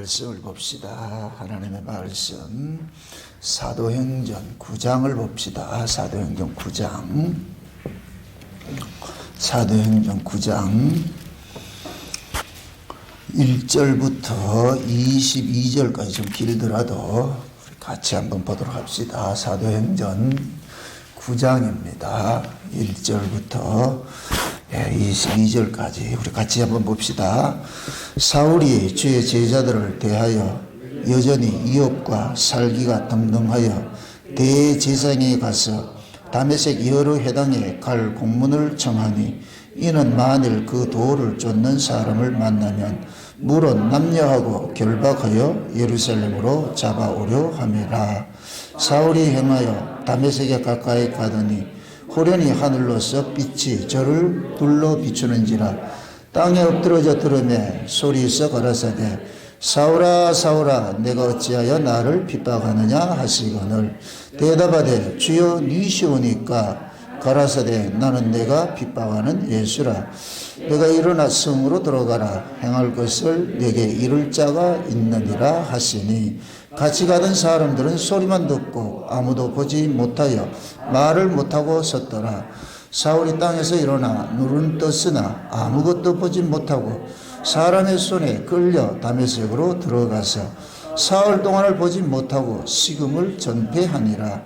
말씀을 봅시다. 하나님의 말씀 사도행전 9장을 봅시다. 사도행전 9장 1절부터 22절까지 좀 길더라도 같이 한번 보도록 합시다. 사도행전 9장입니다. 1절부터 22절까지 우리 같이 한번 봅시다. 사울이 주의 제자들을 대하여 여전히 이업과 살기가 등등하여 대제사장에 가서 다메섹 여러 회당에 갈 공문을 청하니 이는 만일 그 도를 쫓는 사람을 만나면 물은 남녀하고 결박하여 예루살렘으로 잡아오려 함이라. 사울이 행하여 다메섹에 가까이 가더니 호련히 하늘로서 빛이 저를 둘러 비추는지라. 땅에 엎드러져 들으매 소리서 가라사대 사울아 사울아 내가 어찌하여 나를 핍박하느냐 하시거늘 대답하되 주여 니시오니까 가라사대 나는 내가 핍박하는 예수라. 내가 일어나 성으로 들어가라. 행할 것을 내게 이룰 자가 있느니라 하시니 같이 가던 사람들은 소리만 듣고 아무도 보지 못하여 말을 못하고 섰더라. 사울이 땅에서 일어나 눈은 떴으나 아무것도 보지 못하고 사람의 손에 끌려 다메섹으로 들어가서 사흘 동안을 보지 못하고 식음을 전폐하니라.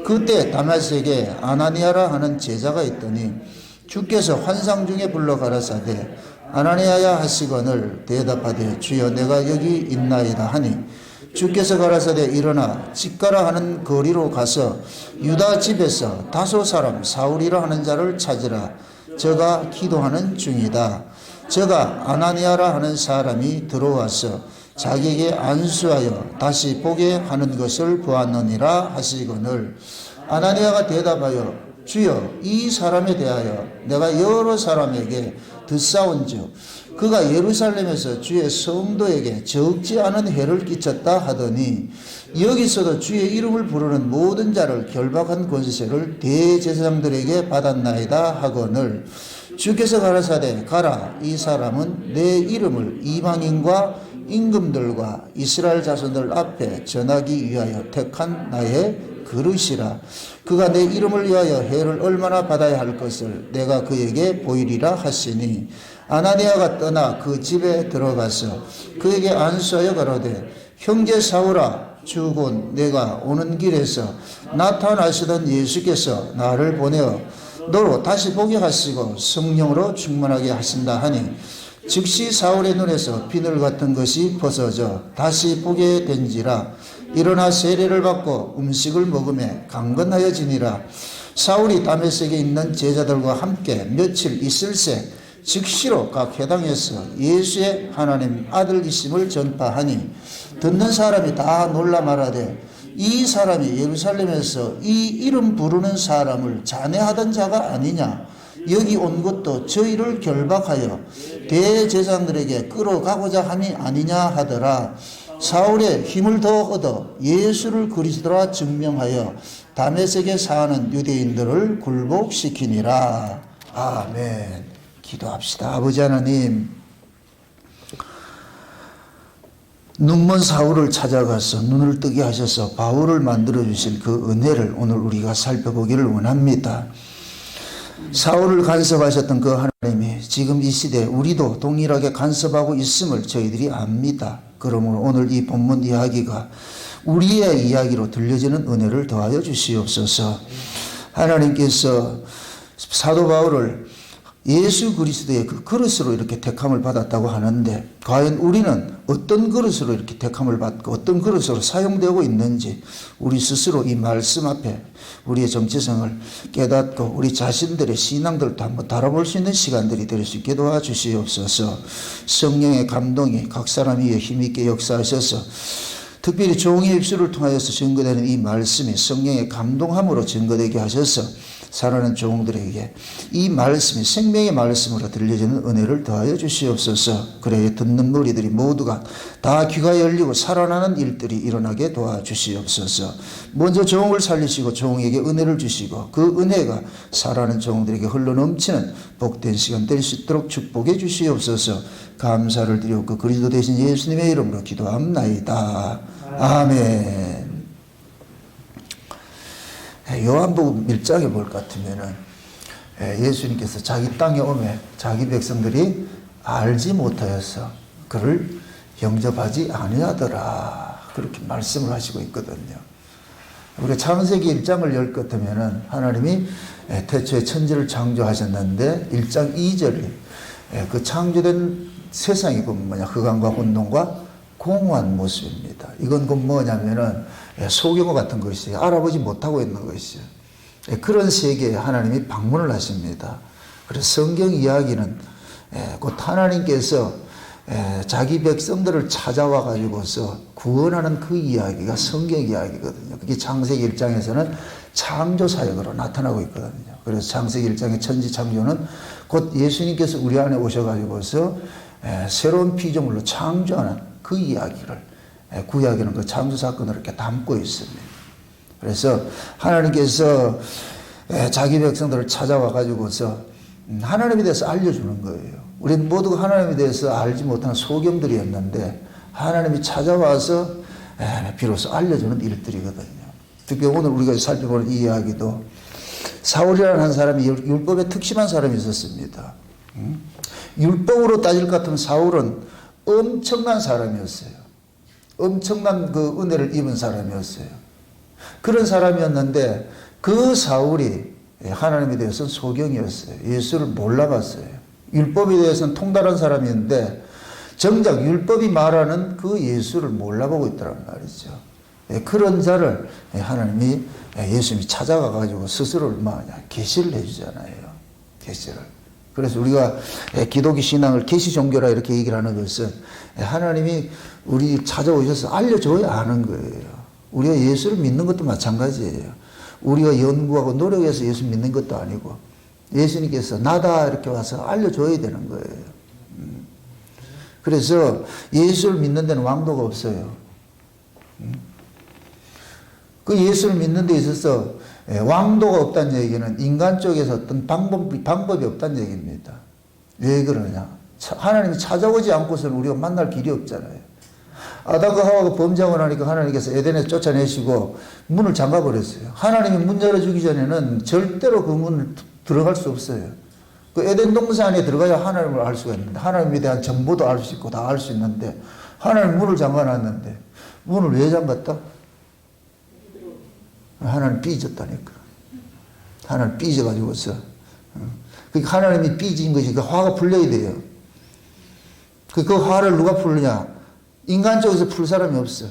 그때 다메섹에 아나니아라 하는 제자가 있더니 주께서 환상 중에 불러 가라사대 아나니아야 하시거늘 대답하되 주여 내가 여기 있나이다 하니 주께서 가라사대 일어나 집가라 하는 거리로 가서 유다 집에서 다소 사람 사울이라 하는 자를 찾으라. 저가 기도하는 중이다. 저가 아나니아라 하는 사람이 들어와서 자기에게 안수하여 다시 보게 하는 것을 보았느니라 하시거늘 아나니아가 대답하여 주여 이 사람에 대하여 내가 여러 사람에게 듣사온즉 그가 예루살렘에서 주의 성도에게 적지 않은 해를 끼쳤다 하더니 여기서도 주의 이름을 부르는 모든 자를 결박한 권세를 대제사장들에게 받았나이다 하거늘 주께서 가라사대 가라. 이 사람은 내 이름을 이방인과 임금들과 이스라엘 자손들 앞에 전하기 위하여 택한 나의 그릇이라. 그가 내 이름을 위하여 해를 얼마나 받아야 할 것을 내가 그에게 보이리라 하시니 아나니아가 떠나 그 집에 들어가서 그에게 안수하여 가로되 형제 사울아 주곧 내가 오는 길에서 나타나시던 예수께서 나를 보내어 너로 다시 보게 하시고 성령으로 충만하게 하신다 하니 즉시 사울의 눈에서 비늘 같은 것이 벗어져 다시 보게 된지라. 일어나 세례를 받고 음식을 먹으며 강건하여지니라. 사울이 다메섹에 있는 제자들과 함께 며칠 있을새 즉시로 각 회당에서 예수의 하나님 아들이심을 전파하니 듣는 사람이 다 놀라 말하되 이 사람이 예루살렘에서 이 이름 부르는 사람을 잔해하던 자가 아니냐. 여기 온 것도 저희를 결박하여 대제사장들에게 끌어가고자 함이 아니냐 하더라. 사울의 힘을 더 얻어 예수를 그리스도라 증명하여 다메섹에 사는 유대인들을 굴복시키니라. 아멘. 기도합시다. 아버지 하나님, 눈먼 사울을 찾아가서 눈을 뜨게 하셔서 바울을 만들어 주실 그 은혜를 오늘 우리가 살펴보기를 원합니다. 사울을 간섭하셨던 그 하나님이 지금 이 시대에 우리도 동일하게 간섭하고 있음을 저희들이 압니다. 그러므로 오늘 이 본문 이야기가 우리의 이야기로 들려지는 은혜를 더하여 주시옵소서. 하나님께서 사도 바울을 예수 그리스도의 그 그릇으로 이렇게 택함을 받았다고 하는데 과연 우리는 어떤 그릇으로 이렇게 택함을 받고 어떤 그릇으로 사용되고 있는지 우리 스스로 이 말씀 앞에 우리의 정체성을 깨닫고 우리 자신들의 신앙들도 한번 달아볼 수 있는 시간들이 될 수 있게 도와주시옵소서. 성령의 감동이 각 사람 위에 힘있게 역사하셔서 특별히 종의 입술을 통하여서 증거되는 이 말씀이 성령의 감동함으로 증거되게 하셔서 사랑하는 종들에게 이 말씀이 생명의 말씀으로 들려지는 은혜를 더하여 주시옵소서. 그래 듣는 무리들이 모두가 다 귀가 열리고 살아나는 일들이 일어나게 도와주시옵소서. 먼저 종을 살리시고 종에게 은혜를 주시고 그 은혜가 사랑하는 종들에게 흘러넘치는 복된 시간 될 수 있도록 축복해 주시옵소서. 감사를 드리옵고 그리스도 되신 예수님의 이름으로 기도합나이다. 아멘. 요한복음 1장에 볼 것 같으면은 예수님께서 자기 땅에 오매 자기 백성들이 알지 못하여서 그를 영접하지 아니하더라 그렇게 말씀을 하시고 있거든요. 우리가 창세기 1장을 열 것 같으면은 하나님이 태초에 천지를 창조하셨는데 1장 2절에 그 창조된 세상이 그 뭐냐 흑암과 혼돈과 공허한 모습입니다. 이건 그 뭐냐면은 소경어 같은 것이 알아보지 못하고 있는 것이요. 그런 세계에 하나님이 방문을 하십니다. 그래서 성경 이야기는 곧 하나님께서 자기 백성들을 찾아와 가지고서 구원하는 그 이야기가 성경 이야기거든요. 그게 창세기 1장에서는 창조 사역으로 나타나고 있거든요. 그래서 창세기 1장의 천지 창조는 곧 예수님께서 우리 안에 오셔가지고서 새로운 피조물로 창조하는 그 이야기를 구약에는 그 창조 사건을 이렇게 담고 있습니다. 그래서 하나님께서 자기 백성들을 찾아와 가지고서 하나님에 대해서 알려주는 거예요. 우리는 모두가 하나님에 대해서 알지 못하는 소경들이었는데 하나님이 찾아와서 비로소 알려주는 일들이거든요. 특히 오늘 우리가 살펴보는 이 이야기도 사울이라는 한 사람이 율법에 특심한 사람이 있었습니다. 율법으로 따질 것 같으면 사울은 엄청난 사람이었어요. 엄청난 그 은혜를 입은 사람이었어요. 그런 사람이었는데 그 사울이 하나님에 대해서는 소경이었어요. 예수를 몰라봤어요. 율법에 대해서는 통달한 사람이었는데 정작 율법이 말하는 그 예수를 몰라보고 있더란 말이죠. 그런 자를 하나님이 예수님이 찾아가 가지고 스스로를 계시를 해주잖아요. 계시를. 그래서 우리가 기독교 신앙을 계시 종교라 이렇게 얘기를 하는 것은 하나님이 우리 찾아오셔서 알려줘야 하는 거예요. 우리가 예수를 믿는 것도 마찬가지예요. 우리가 연구하고 노력해서 예수 믿는 것도 아니고 예수님께서 나다 이렇게 와서 알려줘야 되는 거예요. 그래서 예수를 믿는 데는 왕도가 없어요. 그 예수를 믿는 데 있어서 왕도가 없다는 얘기는 인간 쪽에서 어떤 방법이 없다는 얘기입니다. 왜 그러냐? 하나님이 찾아오지 않고서는 우리가 만날 길이 없잖아요. 아담과 하와가 범죄하고 나니까 하나님께서 에덴에서 쫓아내시고 문을 잠가버렸어요. 하나님이 문 열어주기 전에는 절대로 그 문을 들어갈 수 없어요. 그 에덴 동산 안에 들어가야 하나님을 알 수가 있는데 하나님에 대한 정보도 알 수 있고 다 알 수 있는데 하나님 문을 잠가놨는데 문을 왜 잠갔다? 하나님 삐졌다니까. 하나님 삐져가지고서. 그러니까 하나님이 삐진 것이 그 화가 풀려야 돼요. 그 화를 누가 풀느냐? 인간 쪽에서 풀 사람이 없어.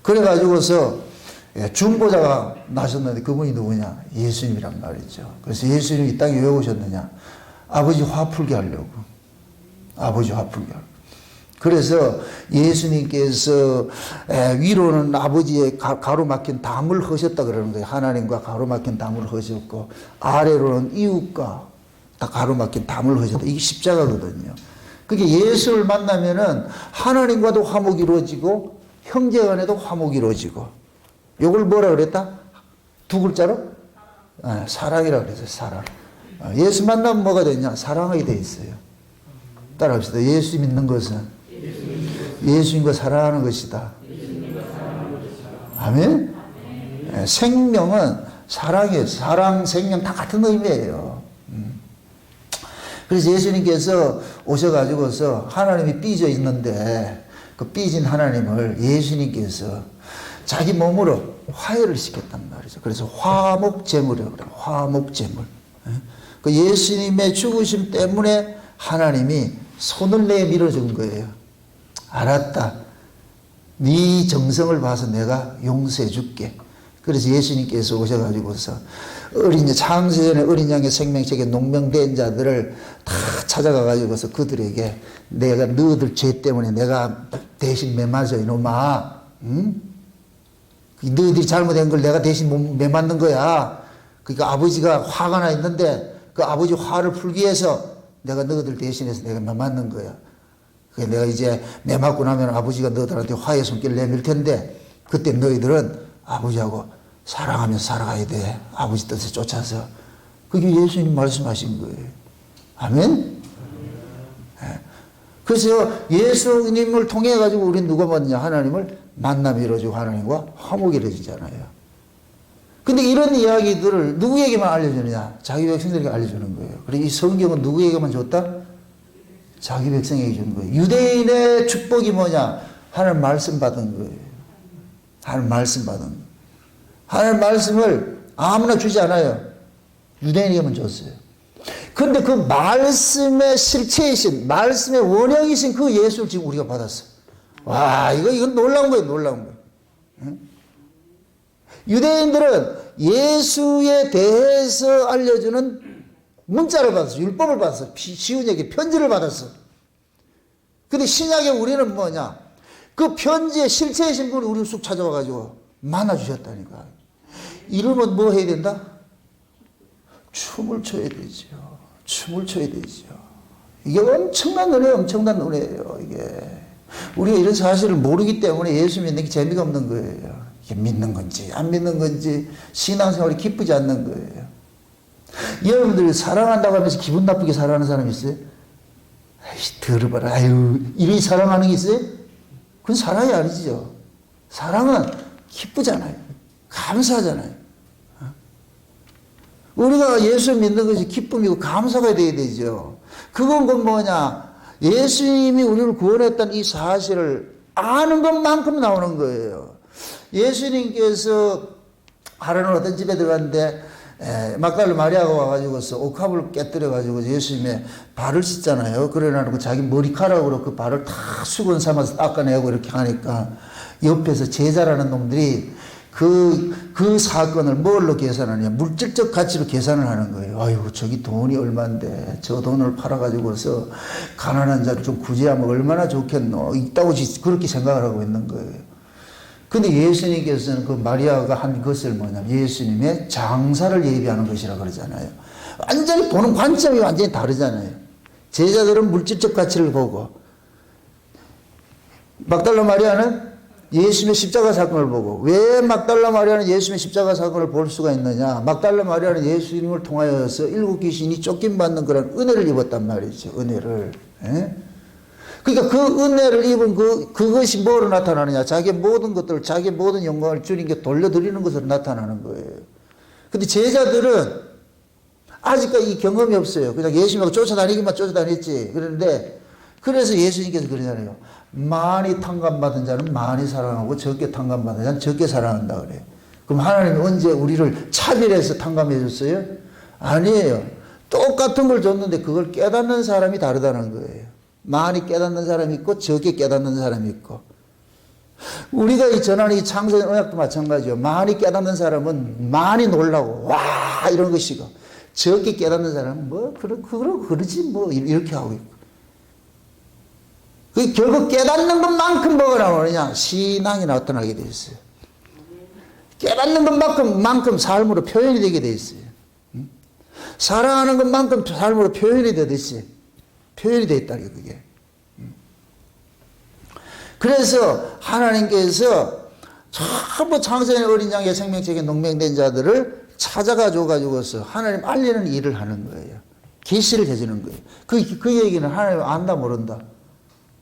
그래가지고서 중보자가 나셨는데 그분이 누구냐? 예수님이란 말이죠. 그래서 예수님이 이 땅에 왜 오셨느냐? 아버지 화 풀게 하려고. 아버지 화 풀게 하려고. 그래서 예수님께서 위로는 아버지의 가로막힌 담을 허셨다 그러는 거예요. 하나님과 가로막힌 담을 허셨고 아래로는 이웃과 다 가로막힌 담을 허셨다. 이게 십자가거든요. 그게 예수를 만나면은 하나님과도 화목이 이루어지고 형제 간에도 화목이 이루어지고 이걸 뭐라 그랬다? 두 글자로? 사랑이라고 그랬어요. 사랑. 예수 만나면 뭐가 되냐? 사랑하게 돼 있어요. 따라합시다. 예수 믿는 것은 예수님과 사랑하는 것이다. 아멘? 생명은 사랑이에요. 사랑, 생명 다 같은 의미예요. 그래서 예수님께서 오셔가지고서 하나님이 삐져 있는데 그 삐진 하나님을 예수님께서 자기 몸으로 화해를 시켰단 말이죠. 그래서 화목제물이라고 그래요. 화목제물. 그 예수님의 죽으심 때문에 하나님이 손을 내밀어준 거예요. 알았다. 네 정성을 봐서 내가 용서해 줄게. 그래서 예수님께서 오셔가지고서 창세전에 어린 양의 생명책에 농명된 자들을 다 찾아가가지고서 그들에게 내가 너희들 죄 때문에 내가 대신 매맞아 이놈아. 응? 너희들이 잘못한 걸 내가 대신 매맞는 거야. 그러니까 아버지가 화가 나 있는데 그 아버지 화를 풀기 위해서 내가 너희들 대신해서 내가 매맞는 거야. 그래 내가 이제 매맞고 나면 아버지가 너희들한테 화의 손길을 내밀 텐데 그때 너희들은 아버지하고 사랑하면서 살아가야 돼. 아버지 뜻에 쫓아서. 그게 예수님 말씀하신 거예요. 아멘? 네. 그래서 예수님을 통해 가지고 우리는 누가 만나냐? 하나님을 만남이 이루어지고 하나님과 화목이 이루어지잖아요. 근데 이런 이야기들을 누구에게만 알려주느냐? 자기 백성들에게 알려주는 거예요. 그리고 이 성경은 누구에게만 줬다? 자기 백성에게 준 거예요. 유대인의 축복이 뭐냐? 하나님 말씀 받은 거예요. 하나님 말씀 받은 거예요. 하나님 말씀을 아무나 주지 않아요. 유대인에게만 줬어요. 그런데 그 말씀의 실체이신, 말씀의 원형이신 그 예수를 지금 우리가 받았어요. 와, 이건 놀라운 거예요, 놀라운 거예요. 응? 유대인들은 예수에 대해서 알려주는 문자를 받았어요. 율법을 받았어요. 시온에게 편지를 받았어요. 근데 신약에 우리는 뭐냐? 그 편지의 실체이신 분이 우리 쑥 찾아와가지고 만나주셨다니까. 이러면 뭐 해야 된다? 춤을 춰야 되죠. 춤을 춰야 되죠. 이게 엄청난 은혜예요. 엄청난 은혜예요. 이게. 우리가 이런 사실을 모르기 때문에 예수 믿는 게 재미가 없는 거예요. 이게 믿는 건지 안 믿는 건지 신앙생활이 기쁘지 않는 거예요. 여러분들 사랑한다고 하면서 기분 나쁘게 사랑하는 사람 있어요? 아이씨 들어봐라. 아유 이리 사랑하는 게 있어요? 그건 사랑이 아니죠. 사랑은 기쁘잖아요. 감사하잖아요. 우리가 예수 믿는 것이 기쁨이고 감사가 되어야 되죠. 그건 그 뭐냐? 예수님이 우리를 구원했다는 이 사실을 아는 것만큼 나오는 거예요. 예수님께서 하루는 어떤 집에 들어갔는데 막달라 마리아가 와가지고서 옥합을 깨뜨려가지고 예수님의 발을 씻잖아요. 그래놓고 자기 머리카락으로 그 발을 다 수건 삼아서 닦아내고 이렇게 하니까 옆에서 제자라는 놈들이 그 사건을 뭘로 계산하냐? 물질적 가치로 계산을 하는 거예요. 아유, 저기 돈이 얼만데 저 돈을 팔아가지고서 가난한 자를 좀 구제하면 얼마나 좋겠노? 있다고 그렇게 생각을 하고 있는 거예요. 근데 예수님께서는 그 마리아가 한 것을 뭐냐면 예수님의 장사를 예비하는 것이라 그러잖아요. 완전히 보는 관점이 완전히 다르잖아요. 제자들은 물질적 가치를 보고 막달라 마리아는 예수님의 십자가 사건을 보고. 왜 막달라 마리아는 예수님의 십자가 사건을 볼 수가 있느냐? 막달라 마리아는 예수님을 통하여서 일곱 귀신이 쫓김받는 그런 은혜를 입었단 말이죠. 은혜를. 예? 그러니까 그 은혜를 입은 그것이 뭐로 나타나느냐? 자기의 모든 것들을, 자기의 모든 영광을 주님께 돌려드리는 것으로 나타나는 거예요. 근데 제자들은 아직까지 이 경험이 없어요. 그냥 예수님하고 쫓아다니기만 쫓아다녔지. 그런데 그래서 예수님께서 그러잖아요. 많이 탕감받은 자는 많이 사랑하고 적게 탕감받은 자는 적게 사랑한다 그래요. 그럼 하나님이 언제 우리를 차별해서 탕감해 줬어요? 아니에요. 똑같은 걸 줬는데 그걸 깨닫는 사람이 다르다는 거예요. 많이 깨닫는 사람이 있고 적게 깨닫는 사람이 있고. 우리가 이 전하는 이 창세전 언약도 마찬가지예요. 많이 깨닫는 사람은 많이 놀라고 와 이런 것이고 적게 깨닫는 사람은 뭐 그러지 뭐 이렇게 하고 있고. 그 결국 깨닫는 것만큼 뭐가 나오느냐? 신앙이 나타나게 돼 있어요. 깨닫는 것만큼 삶으로 표현이 되게 돼 있어요. 사랑하는 것만큼 삶으로 표현이 돼 있어요. 표현이 돼 있다는 게 그게. 그래서 하나님께서 전부 창세의 어린 양의 생명책에 농맹된 자들을 찾아가지고서 하나님 알리는 일을 하는 거예요. 계시를 해주는 거예요. 그 얘기는 하나님 안다 모른다?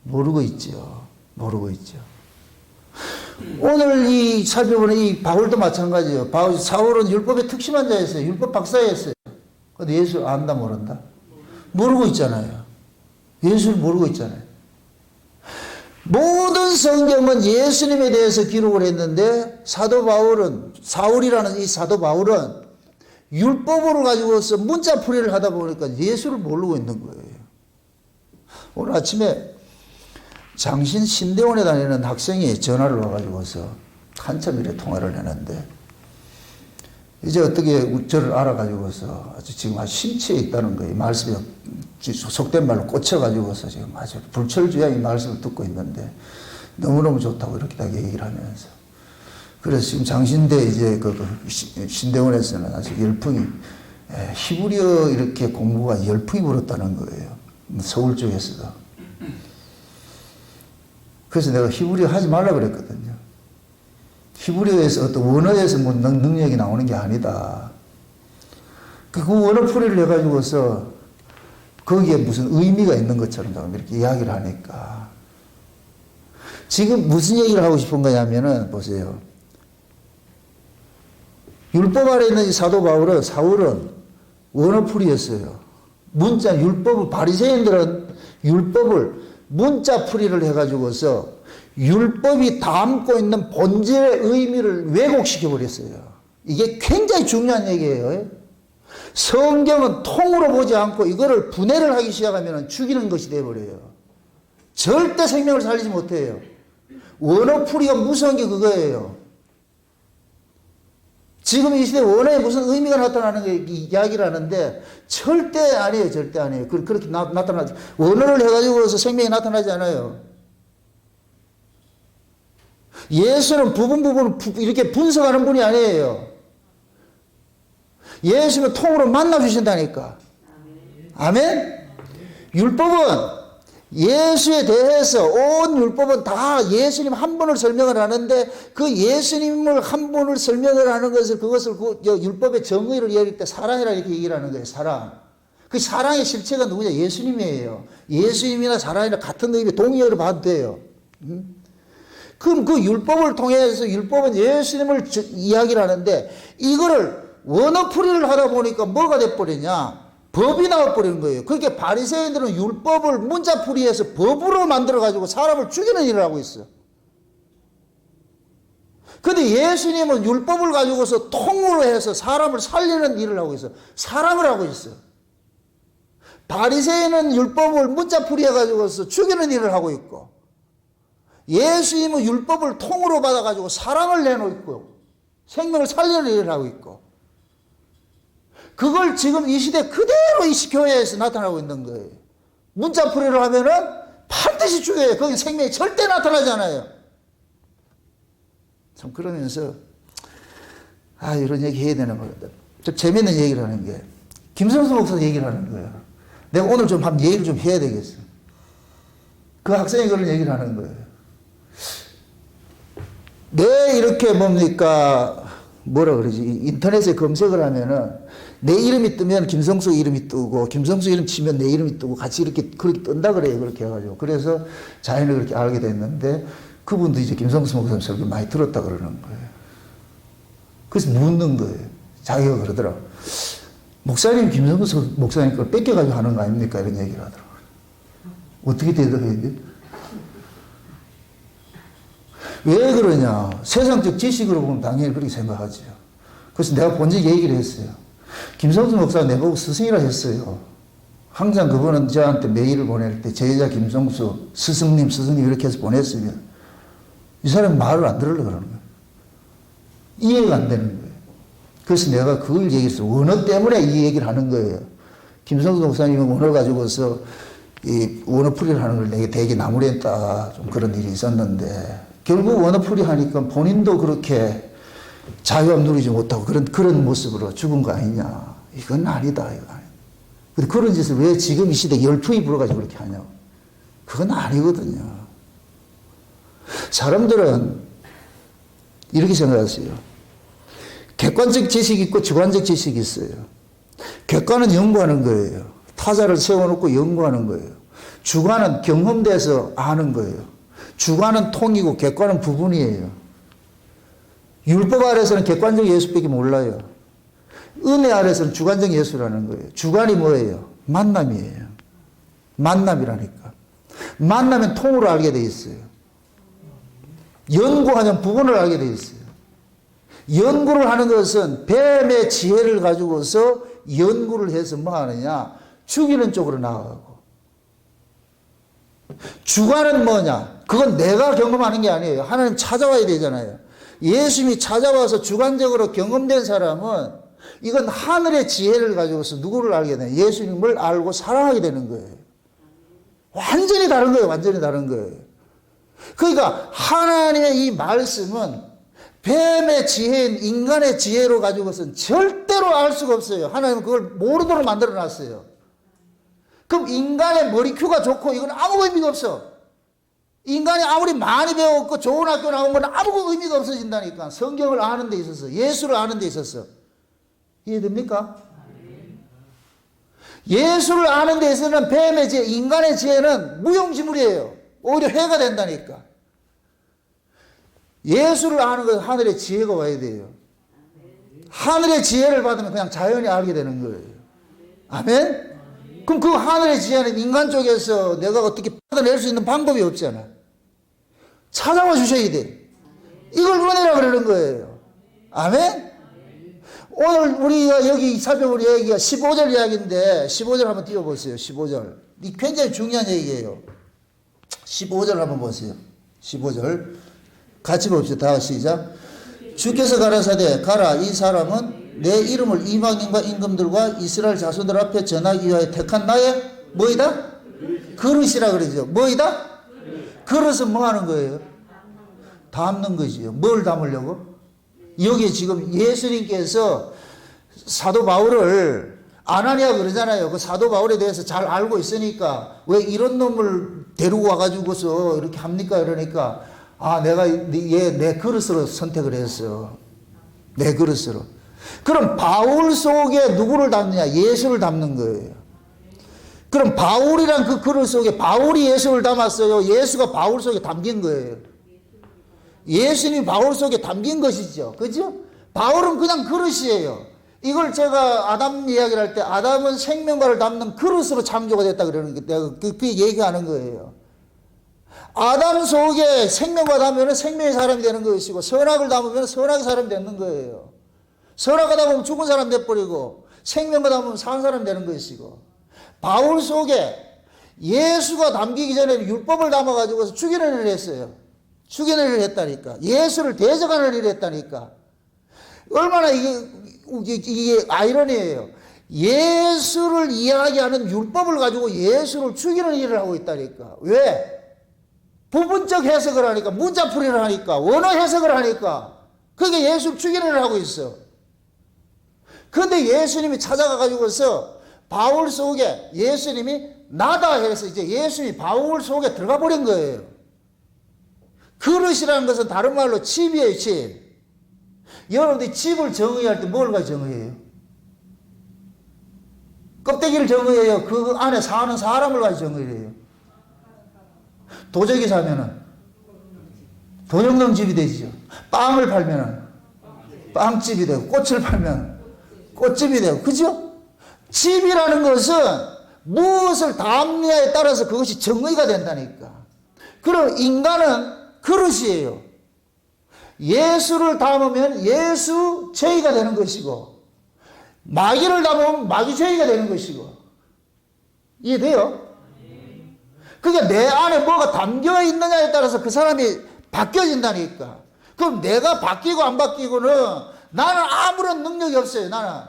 모르고 있죠. 모르고 있죠. 오늘 살펴보는 이 바울도 마찬가지예요. 사울은 율법에 특심한 자였어요. 율법 박사였어요. 근데 예수를 안다 모른다? 모르고 있잖아요. 예수를 모르고 있잖아요. 모든 성경은 예수님에 대해서 기록을 했는데 사울이라는 이 사도 바울은 율법으로 가지고서 문자풀이를 하다 보니까 예수를 모르고 있는 거예요. 오늘 아침에 장신 신대원에 다니는 학생이 전화를 와가지고서 한참 이래 통화를 했는데 이제 어떻게 저를 알아가지고서 지금 아주 심취해 있다는 거예요. 말씀이 속된 말로 꽂혀가지고서 지금 아주 불철주야 이 말씀을 듣고 있는데 너무너무 좋다고 이렇게 다 얘기를 하면서 그래서 지금 장신대 이제 신대원에서는 아주 열풍이, 히브리어 이렇게 공부가 열풍이 불었다는 거예요. 서울 쪽에서도. 그래서 내가 히브리어 하지 말라 그랬거든요. 히브리어에서 어떤 원어에서 뭐 능력이 나오는 게 아니다. 그 원어풀이를 해가지고서 거기에 무슨 의미가 있는 것처럼 이렇게 이야기를 하니까. 지금 무슨 얘기를 하고 싶은 거냐면은, 보세요. 율법 아래 있는 사도 바울은, 사울은 원어풀이였어요. 문자, 율법을, 바리새인들은 율법을 문자풀이를 해가지고서 율법이 담고 있는 본질의 의미를 왜곡시켜 버렸어요. 이게 굉장히 중요한 얘기예요. 성경은 통으로 보지 않고 이거를 분해를 하기 시작하면 죽이는 것이 되어버려요. 절대 생명을 살리지 못해요. 원어풀이가 무서운 게 그거예요. 지금 이 시대에 원어에 무슨 의미가 나타나는 게 이야기를 하는데 절대 아니에요. 절대 아니에요. 그렇게 나타나지. 원어를 해가지고서 생명이 나타나지 않아요. 예수는 부분 이렇게 분석하는 분이 아니에요. 예수는 통으로 만나주신다니까. 아멘? 율법은 예수에 대해서 온 율법은 다 예수님 한 분을 설명을 하는데 그 예수님을 한 분을 설명을 하는 것을 그것을 율법의 정의를 얘기할 때 사랑이라 이렇게 얘기를 하는 거예요. 사랑. 그 사랑의 실체가 누구냐? 예수님이에요. 예수님이나 사랑이나 같은 의미 동의어로 봐도 돼요. 그럼 그 율법을 통해서 율법은 예수님을 이야기를 하는데 이거를 원어풀이를 하다 보니까 뭐가 돼버리냐? 법이 나와버리는 거예요. 그렇게 바리새인들은 율법을 문자풀이해서 법으로 만들어가지고 사람을 죽이는 일을 하고 있어요. 그런데 예수님은 율법을 가지고서 통으로 해서 사람을 살리는 일을 하고 있어요. 사랑을 하고 있어요. 바리새인은 율법을 문자풀이해가지고서 죽이는 일을 하고 있고 예수님은 율법을 통으로 받아가지고 사랑을 내놓고 생명을 살리는 일을 하고 있고 그걸 지금 이 시대 그대로 이 교회에서 나타나고 있는 거예요. 문자풀이를 하면은 반드시 죽여요. 거기 생명이 절대 나타나지 않아요. 참 그러면서 이런 얘기 해야 되는 거거든. 좀 재밌는 얘기를 하는 게 김성수 목사 얘기를 하는 거예요. 내가 오늘 좀 한번 얘기를 좀 해야 되겠어. 그 학생이 그런 얘기를 하는 거예요. 내 이렇게 뭡니까 뭐라 그러지 인터넷에 검색을 하면은 내 이름이 뜨면 김성수 이름이 뜨고 김성수 이름 치면 내 이름이 뜨고 같이 이렇게 그렇게 뜬다 그래요. 그렇게 해가지고 그래서 자연히 그렇게 알게 됐는데 그분도 이제 김성수 목사님 설교 많이 들었다 그러는 거예요. 그래서 묻는 거예요. 자기가 그러더라고. 목사님 김성수 목사님 걸 뺏겨가지고 하는 거 아닙니까? 이런 얘기를 하더라고요. 어떻게 대답해야 돼? 왜 그러냐? 세상적 지식으로 보면 당연히 그렇게 생각하죠. 그래서 내가 본적 얘기를 했어요. 김성수 목사가 내보고 스승이라 했어요. 항상 그분은 저한테 메일을 보낼 때 제자 김성수 스승님 이렇게 해서 보냈으면 이 사람이 말을 안 들으려고 그러는 거예요. 이해가 안 되는 거예요. 그래서 내가 그걸 얘기했어요. 원어 때문에 이 얘기를 하는 거예요. 김성수 목사님은 원어를 가지고서 이 원어풀이를 하는 걸 내게 되게 나무랬다 좀 그런 일이 있었는데 결국 원어풀이 하니까 본인도 그렇게 자유함 누리지 못하고 그런 모습으로 죽은 거 아니냐. 이건 아니다. 이거 아니다. 근데 그런 짓을 왜 지금 이 시대에 열풍이 불어가지고 그렇게 하냐고. 그건 아니거든요. 사람들은 이렇게 생각하세요. 객관적 지식이 있고 주관적 지식이 있어요. 객관은 연구하는 거예요. 타자를 세워놓고 연구하는 거예요. 주관은 경험돼서 아는 거예요. 주관은 통이고 객관은 부분이에요. 율법 아래서는 객관적 예수밖에 몰라요. 은혜 아래서는 주관적 예수라는 거예요. 주관이 뭐예요? 만남이에요. 만남이라니까. 만나면 통으로 알게 돼 있어요. 연구하면 부분을 알게 돼 있어요. 연구를 하는 것은 뱀의 지혜를 가지고서 연구를 해서 뭐 하느냐? 죽이는 쪽으로 나아가고. 주관은 뭐냐? 그건 내가 경험하는 게 아니에요. 하나님 찾아와야 되잖아요. 예수님이 찾아와서 주관적으로 경험된 사람은 이건 하늘의 지혜를 가지고서 누구를 알게 되냐? 예수님을 알고 사랑하게 되는 거예요. 완전히 다른 거예요. 완전히 다른 거예요. 그러니까 하나님의 이 말씀은 뱀의 지혜인 인간의 지혜로 가지고서는 절대로 알 수가 없어요. 하나님은 그걸 모르도록 만들어 놨어요. 그럼 인간의 머리큐가 좋고 이건 아무 의미가 없어. 인간이 아무리 많이 배웠고 좋은 학교 나온 건 아무 의미가 없어진다니까. 성경을 아는 데 있어서, 예수를 아는 데 있어서. 이해됩니까? 예수를 아는 데 있어서는 뱀의 지혜, 인간의 지혜는 무용지물이에요. 오히려 해가 된다니까. 예수를 아는 것은 하늘의 지혜가 와야 돼요. 하늘의 지혜를 받으면 그냥 자연히 알게 되는 거예요. 아멘? 그럼 그 하늘의 지혜는 인간 쪽에서 내가 어떻게 받아낼 수 있는 방법이 없잖아. 찾아와 주셔야 돼. 이걸 은혜라 그러는 거예요. 아멘? 오늘 우리가 여기 살펴볼 얘기가 15절 이야기인데 15절 한번 띄워보세요. 15절. 이 굉장히 중요한 얘기예요. 15절 한번 보세요. 15절. 같이 봅시다. 다 같이 시작. 주께서 가라사대 가라 이 사람은 내 이름을 이방인과 임금들과 이스라엘 자손들 앞에 전하기 위하여 택한 나의 뭐이다? 그릇이라 그러죠. 뭐이다? 그릇은 뭐 하는 거예요? 담는 거지요. 뭘 담으려고? 여기 지금 예수님께서 사도 바울을 아나니아 그러잖아요. 그 사도 바울에 대해서 잘 알고 있으니까 왜 이런 놈을 데리고 와가지고서 이렇게 합니까? 이러니까 아, 내가 얘 내 그릇으로 선택을 했어. 내 그릇으로. 그럼 바울 속에 누구를 담느냐? 예수를 담는 거예요. 그럼 바울이란 그 그릇 속에 바울이 예수를 담았어요? 예수가 바울 속에 담긴 거예요? 예수님이 바울 속에 담긴 것이죠. 그죠? 바울은 그냥 그릇이에요. 이걸 제가 아담 이야기를 할 때 아담은 생명과를 담는 그릇으로 창조가 됐다 그러는 게 내가 그 얘기하는 거예요. 아담 속에 생명과 담으면 생명의 사람이 되는 것이고 선악을 담으면 선악의 사람이 되는 거예요. 선악과 담으면 죽은 사람 돼버리고 생명과 담으면 산 사람 되는 것이고 바울 속에 예수가 담기기 전에 율법을 담아가지고 죽이는 일을 했어요. 죽이는 일을 했다니까. 예수를 대적하는 일을 했다니까. 얼마나 이게 아이러니예요. 예수를 이야기하는 율법을 가지고 예수를 죽이는 일을 하고 있다니까. 왜? 부분적 해석을 하니까, 문자풀이를 하니까, 원어 해석을 하니까, 그게 예수를 죽이는 일을 하고 있어. 그런데 예수님이 찾아가가지고서 바울 속에 예수님이 나다 해서 이제 예수님이 바울 속에 들어가 버린 거예요. 그릇이라는 것은 다른 말로 칩이에요, 칩. 여러분들이 칩을 정의할 때 뭘 가지고 정의해요? 껍데기를 정의해요? 그 안에 사는 사람을 가지고 정의해요? 도적이 사면은 도적농집이 되죠. 빵을 팔면은 빵집이 되고 꽃을 팔면 꽃집이 되고 그죠? 집이라는 것은 무엇을 담느냐에 따라서 그것이 정의가 된다니까. 그럼 인간은 그릇이에요. 예수를 담으면 예수 죄가 되는 것이고 마귀를 담으면 마귀 죄가 되는 것이고 이해돼요? 그게 내 안에 뭐가 담겨 있느냐에 따라서 그 사람이 바뀌어진다니까. 그럼 내가 바뀌고 안 바뀌고는 나는 아무런 능력이 없어요. 나는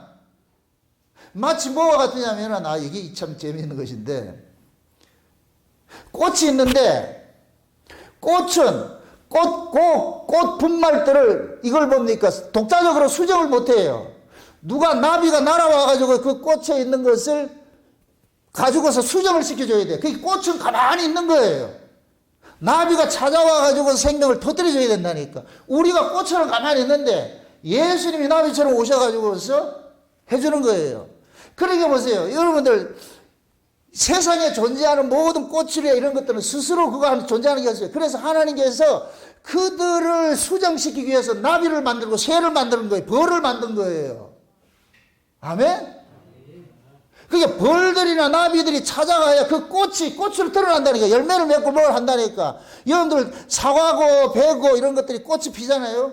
마치 뭐가 같으냐면 이게 참 재미있는 것인데 꽃이 있는데 꽃은 꽃 분말들을 이걸 뭡니까? 독자적으로 수정을 못해요. 누가 나비가 날아와가지고 그 꽃에 있는 것을 가지고서 수정을 시켜줘야 돼. 그 꽃은 가만히 있는 거예요. 나비가 찾아와가지고 생명을 터뜨려줘야 된다니까. 우리가 꽃처럼 가만히 있는데 예수님이 나비처럼 오셔가지고서 해주는 거예요. 그러게 보세요. 여러분들 세상에 존재하는 모든 꽃이나 이런 것들은 스스로 그거 존재하는 게 없어요. 그래서 하나님께서 그들을 수정시키기 위해서 나비를 만들고 새를 만드는 거예요. 벌을 만든 거예요. 아멘? 그게 벌들이나 나비들이 찾아가야 그 꽃으로 드러난다니까. 열매를 맺고 뭘 한다니까. 여러분들 사과고 배고 이런 것들이 꽃이 피잖아요.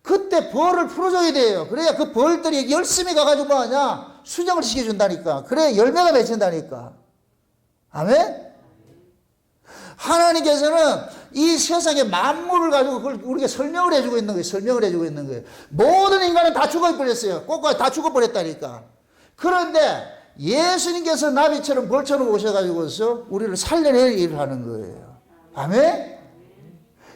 그때 벌을 풀어줘야 돼요. 그래야 그 벌들이 열심히 가가지고 뭐 하냐? 수정을 시켜준다니까. 그래야 열매가 맺힌다니까. 아멘? 하나님께서는 이 세상의 만물을 가지고 그걸 우리가 설명을 해주고 있는 거예요. 설명을 해주고 있는 거예요. 모든 인간은 다 죽어버렸어요. 꽃과 다 죽어버렸다니까. 그런데 예수님께서 나비처럼 벌처럼 오셔가지고서 우리를 살려낼 일을 하는 거예요. 아멘?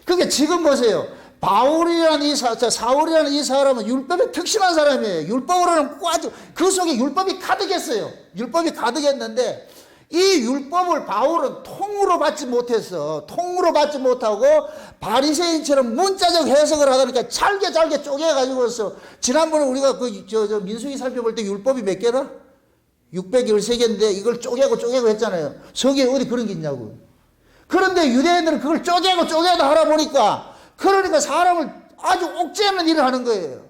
그게 지금 보세요. 바울이라는 사울이라는 이 사람은 율법에 특심한 사람이에요. 율법으로는 아주 그 속에 율법이 가득했어요. 율법이 가득했는데 이 율법을 바울은 통으로 받지 못해서 통으로 받지 못하고 바리새인처럼 문자적 해석을 하다니까 잘게 쪼개가지고서 지난번에 우리가 민수기 살펴볼 때 율법이 몇 개나? 613개인데 이걸 쪼개고 했잖아요. 저게 어디 그런 게 있냐고. 그런데 유대인들은 그걸 쪼개고 하다 보니까 그러니까 사람을 아주 옥죄는 일을 하는 거예요.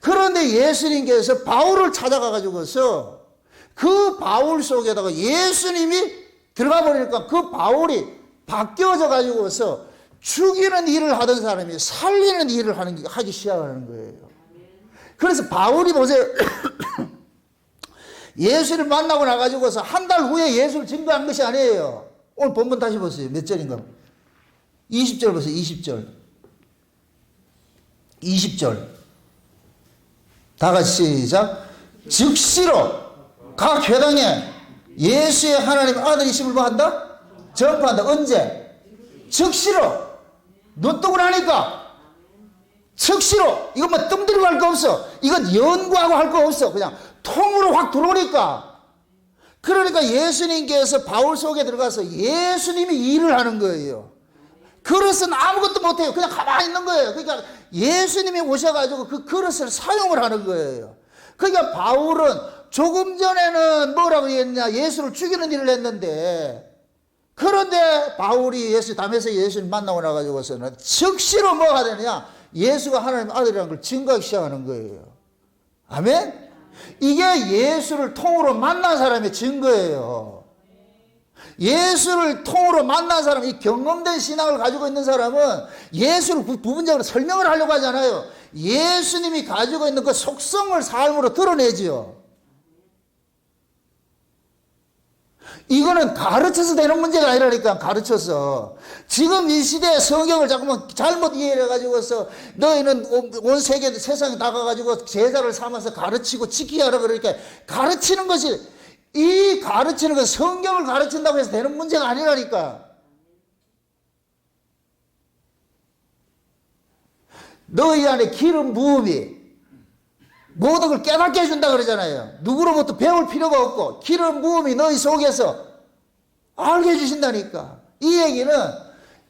그런데 예수님께서 바울을 찾아가가지고서 그 바울 속에다가 예수님이 들어가 버리니까 그 바울이 바뀌어져 가지고서 죽이는 일을 하던 사람이 살리는 일을 하기 시작하는 거예요. 그래서 바울이 보세요. 예수를 만나고 나가지고서 한 달 후에 예수를 증거한 것이 아니에요. 오늘 본문 다시 보세요. 몇 절인가? 20절 보세요. 20절. 다 같이 시작. 즉시로 각 회당에 예수의 하나님 아들이심을 뭐 한다? 전파한다. 언제? 즉시로. 눈 뜨고 나니까. 즉시로. 이건 뭐 뜸들이고 할 거 없어. 이건 연구하고 할 거 없어. 그냥 통으로 확 들어오니까. 그러니까 예수님께서 바울 속에 들어가서 예수님이 일을 하는 거예요. 그릇은 아무것도 못해요. 그냥 가만히 있는 거예요. 그러니까 예수님이 오셔가지고 그 그릇을 사용을 하는 거예요. 그러니까 바울은 조금 전에는 뭐라고 했냐? 예수를 죽이는 일을 했는데, 그런데 바울이 담에서 예수님 만나고 나가지고서는 즉시로 뭐가 되느냐? 예수가 하나님 아들이라는 걸 증거하기 시작하는 거예요. 아멘? 이게 예수를 통으로 만난 사람의 증거예요. 예수를 통으로 만난 사람, 이 경험된 신앙을 가지고 있는 사람은 예수를 부분적으로 설명을 하려고 하잖아요. 예수님이 가지고 있는 그 속성을 삶으로 드러내지요. 이거는 가르쳐서 되는 문제가 아니라니까. 가르쳐서 지금 이 시대에 성경을 자꾸만 잘못 이해해가지고서 너희는 온 세상에 나가가지고 제자를 삼아서 가르치고 지키게 하라 그러니까 가르치는 것이, 이 가르치는 것, 성경을 가르친다고 해서 되는 문제가 아니라니까. 너희 안에 기름 부음이 모든 걸 깨닫게 해준다 그러잖아요. 누구로부터 배울 필요가 없고 기름 부음이 너희 속에서 알게 해주신다니까. 이 얘기는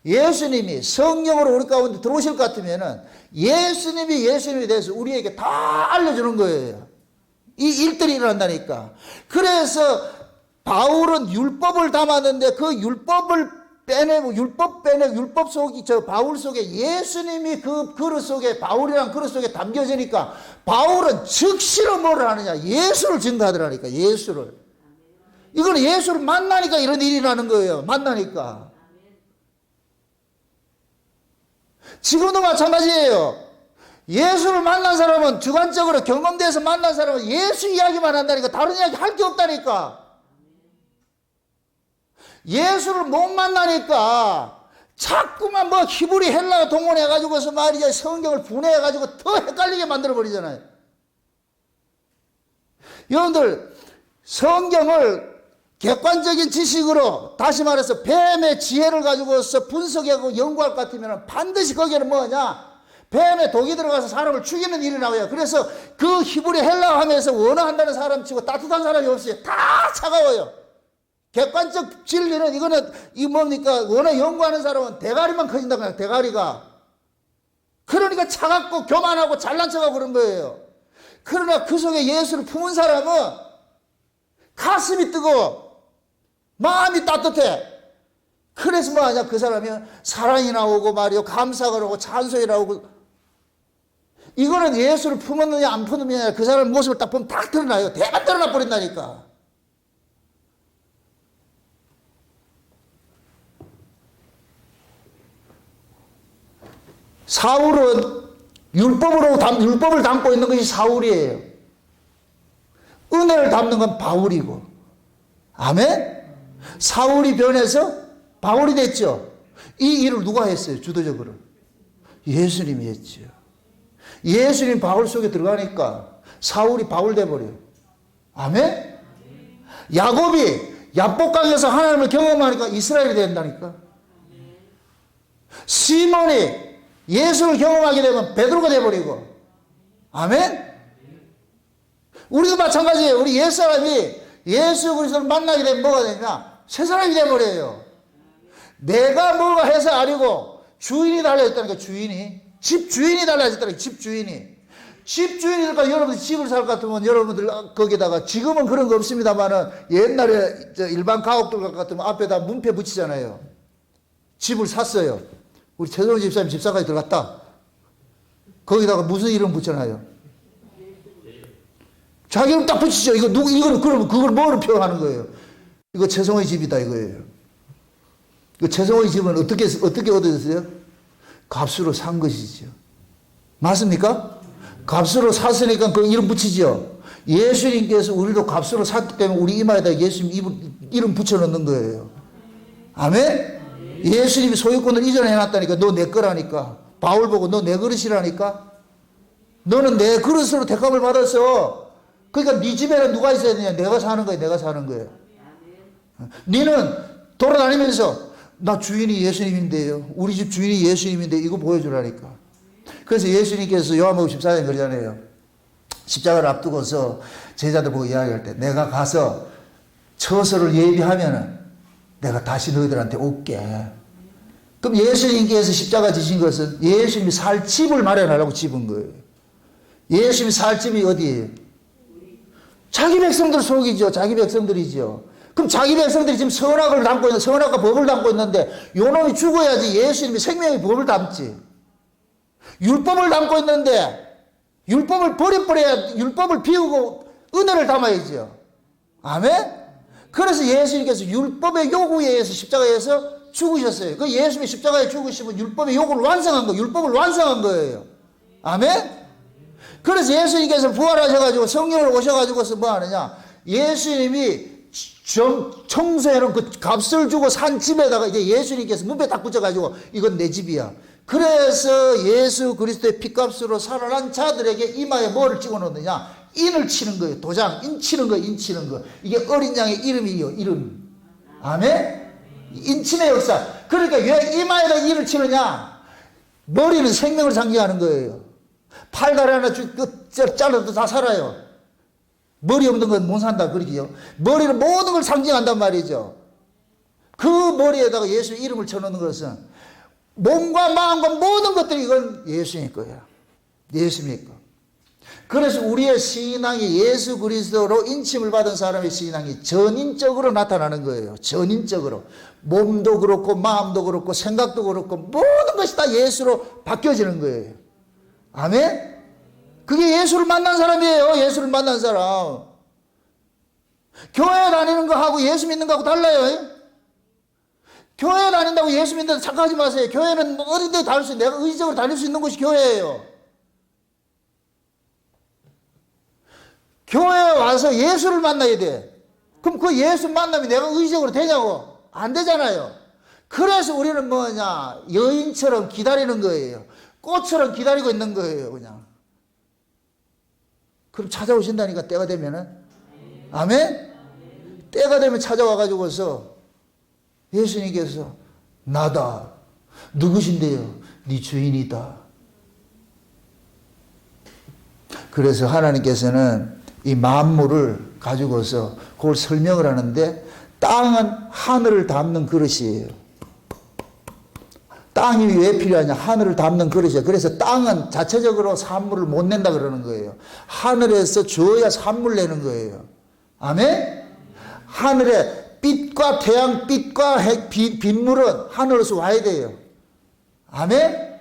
예수님이 성령으로 우리 가운데 들어오실 것 같으면 예수님이 대해서 우리에게 다 알려주는 거예요. 이 일들이 일어난다니까. 그래서 바울은 율법을 담았는데 그 율법을 빼내고 율법 속이 바울 속에 예수님이 그 그릇 속에, 바울이란 그릇 속에 담겨지니까 바울은 즉시로 뭐를 하느냐? 예수를 증거하더라니까. 예수를. 이거는 예수를 만나니까 이런 일이 나는 거예요. 만나니까. 지금도 마찬가지예요. 예수를 만난 사람은, 주관적으로 경험돼서 만난 사람은 예수 이야기만 한다니까. 다른 이야기 할 게 없다니까. 예수를 못 만나니까 자꾸만 뭐 히브리 헬라어 동원해가지고서 말이야 성경을 분해해가지고 더 헷갈리게 만들어버리잖아요. 여러분들 성경을 객관적인 지식으로, 다시 말해서 뱀의 지혜를 가지고서 분석하고 연구할 것 같으면 반드시 거기에는 뭐냐? 뱀에 독이 들어가서 사람을 죽이는 일이 나와요. 그래서 그 히브리 헬라어 하면서 원어한다는 사람 치고 따뜻한 사람이 없어요. 다 차가워요. 객관적 진리는 이거는 뭡니까? 원어 연구하는 사람은 대가리만 커진다. 그냥 대가리가. 그러니까 차갑고 교만하고 잘난 척하고 그런 거예요. 그러나 그 속에 예수를 품은 사람은 가슴이 뜨거워. 마음이 따뜻해. 그래서 뭐하냐? 그 사람이 사랑이 나오고 말이요, 감사가 나오고 찬송이 나오고. 이거는 예수를 품었느냐 안 품었느냐 그 사람 모습을 딱 보면 다 드러나요. 대만 드러나 버린다니까. 사울은 율법을 담고 있는 것이 사울이에요. 은혜를 담는 건 바울이고. 아멘? 사울이 변해서 바울이 됐죠. 이 일을 누가 했어요? 주도적으로. 예수님이 했죠. 예수님 바울 속에 들어가니까 사울이 바울 돼버려요. 아멘? 야곱이 야복강에서 하나님을 경험하니까 이스라엘이 된다니까. 시몬이 예수를 경험하게 되면 베드로가 되어버리고. 아멘? 우리도 마찬가지예요. 우리 옛사람이 예수 그리스도를 만나게 되면 뭐가 되냐? 새 사람이 되어버려요. 내가 뭐가 해서 아니고 주인이 달라졌다니까. 주인이. 집 주인이 달라졌다니까. 집 주인이. 집 주인이니까 여러분들 집을 살 것 같으면 여러분들 거기다가, 지금은 그런 거 없습니다만은 옛날에 일반 가옥들 같으면 앞에다 문패 붙이잖아요. 집을 샀어요. 우리 최성훈 집사님 집사까지 들어갔다. 거기다가 무슨 이름 붙여놔요? 자기 이름 딱 붙이죠. 이거는 그러면 그걸 뭐로 표현하는 거예요? 이거 최성훈의 집이다 이거예요. 그 최성훈의 집은 어떻게 얻어졌어요? 값으로 산 것이죠. 맞습니까? 값으로 샀으니까 그 이름 붙이죠. 예수님께서 우리도 값으로 샀기 때문에 우리 이마에다 예수님 이름 붙여놓는 거예요. 아멘? 예수님이 소유권을 이전해 놨다니까. 너 내 거라니까. 바울 보고 너 내 그릇이라니까. 너는 내 그릇으로 대값을 받았어. 그러니까 네 집에는 누가 있어야 되냐? 내가 사는 거야. 내가 사는 거예요. 너는 돌아다니면서 나 주인이 예수님인데요. 우리 집 주인이 예수님인데 이거 보여주라니까. 그래서 예수님께서 요한복음 14장에 그러잖아요. 십자가를 앞두고서 제자들 보고 이야기할 때 내가 가서 처소를 예비하면은 내가 다시 너희들한테 올게. 그럼 예수님께서 십자가 지신 것은 예수님이 살 집을 마련하라고 집은 거예요. 예수님이 살 집이 어디예요? 자기 백성들 속이죠. 자기 백성들이죠. 그럼 자기 백성들이 지금 선악을 담고 있는, 선악과 법을 담고 있는데 요놈이 죽어야지 예수님이 생명의 법을 담지. 율법을 담고 있는데 율법을 버려야 율법을 비우고 은혜를 담아야죠. 아멘? 그래서 예수님께서 율법의 요구에 의해서 십자가에서 죽으셨어요. 그 예수님이 십자가에 죽으시면 율법의 요구를 완성한 거예요. 율법을 완성한 거예요. 아멘? 그래서 예수님께서 부활하셔가지고 성령을 오셔가지고서 뭐 하느냐? 예수님이 청소해놓은 그 값을 주고 산 집에다가 이제 예수님께서 문패 딱 붙여가지고 이건 내 집이야. 그래서 예수 그리스도의 피값으로 살아난 자들에게 이마에 뭐를 찍어 놓느냐? 인을 치는 거예요. 도장, 인 치는 거예요. 인 치는 거. 이게 어린 양의 이름이에요. 이름. 아멘? 인침의 역사. 그러니까 왜 이마에다 인을 치느냐? 머리는 생명을 상징하는 거예요. 팔다리 하나 잘라도 다 살아요. 머리 없는 건 못 산다 그러지요. 머리는 모든 걸 상징한단 말이죠. 그 머리에다가 예수 이름을 쳐놓는 것은 몸과 마음과 모든 것들이 이건 예수님 거야. 예수님 거. 그래서 우리의 신앙이 예수 그리스도로 인침을 받은 사람의 신앙이 전인적으로 나타나는 거예요. 전인적으로. 몸도 그렇고 마음도 그렇고 생각도 그렇고 모든 것이 다 예수로 바뀌어지는 거예요. 아멘? 그게 예수를 만난 사람이에요. 예수를 만난 사람. 교회 다니는 거하고 예수 믿는 거하고 달라요. 교회 다닌다고 예수 믿는다고 착각하지 마세요. 교회는 어디든 다닐 수 있는, 내가 의지적으로 다닐 수 있는 곳이 교회예요. 교회에 와서 예수를 만나야 돼. 그럼 그 예수 만남이 내가 의지적으로 되냐고? 안 되잖아요. 그래서 우리는 뭐냐? 여인처럼 기다리는 거예요. 꽃처럼 기다리고 있는 거예요, 그냥. 그럼 찾아오신다니까, 때가 되면은. 아멘? 때가 되면 찾아와가지고서 예수님께서 나다. 누구신데요? 네 주인이다. 그래서 하나님께서는 이 만물을 가지고서 그걸 설명을 하는데 땅은 하늘을 담는 그릇이에요. 땅이 왜 필요하냐? 하늘을 담는 그릇이에요. 그래서 땅은 자체적으로 산물을 못 낸다 그러는 거예요. 하늘에서 주어야 산물 내는 거예요. 아멘? 하늘에 빛과 태양빛과 빗물은 하늘에서 와야 돼요. 아멘?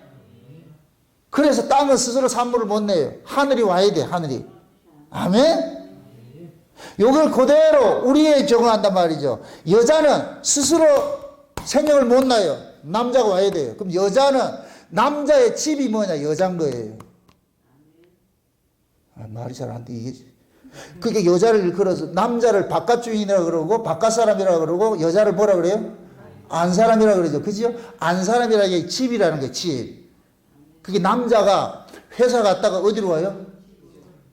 그래서 땅은 스스로 산물을 못 내요. 하늘이 와야 돼, 하늘이. 아멘? 이걸 그대로 우리에 적용한단 말이죠. 여자는 스스로 생명을 못 낳아요. 남자가 와야 돼요. 그럼 여자는 남자의 집이 뭐냐? 여자인 거예요. 말이 잘 안 돼. 이게. 그게 여자를 일컬어서 남자를 바깥 주인이라고 그러고 바깥 사람이라고 그러고 여자를 뭐라 그래요? 안 사람이라고 그러죠. 그죠? 안 사람이라는 게 집이라는 게 집. 그게 남자가 회사 갔다가 어디로 와요?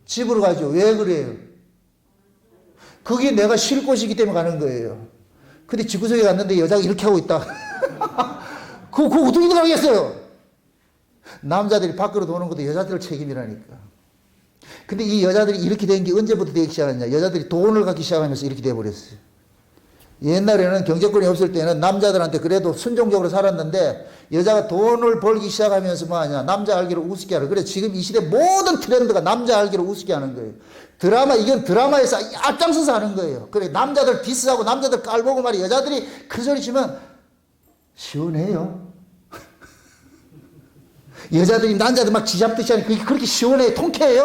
집으로 가죠. 왜 그래요? 그게 내가 쉴 곳이기 때문에 가는 거예요. 근데 집구석에 갔는데 여자가 이렇게 하고 있다. 그거 어떻게 들어가겠어요? 남자들이 밖으로 도는 것도 여자들 책임이라니까. 근데 이 여자들이 이렇게 된 게 언제부터 되기 시작했냐? 여자들이 돈을 갖기 시작하면서 이렇게 돼버렸어요. 옛날에는 경제권이 없을 때는 남자들한테 그래도 순종적으로 살았는데 여자가 돈을 벌기 시작하면서 뭐 하냐? 남자 알기를 우습게 하는. 그래서 지금 이 시대 모든 트렌드가 남자 알기를 우습게 하는 거예요. 이건 드라마에서 앞장서서 하는 거예요. 그래, 남자들 디스하고 남자들 깔보고 말이 여자들이 큰 소리 치면 시원해요. 여자들이 남자들 막 쥐잡듯이 하니 그게 그렇게 시원해요? 통쾌해요?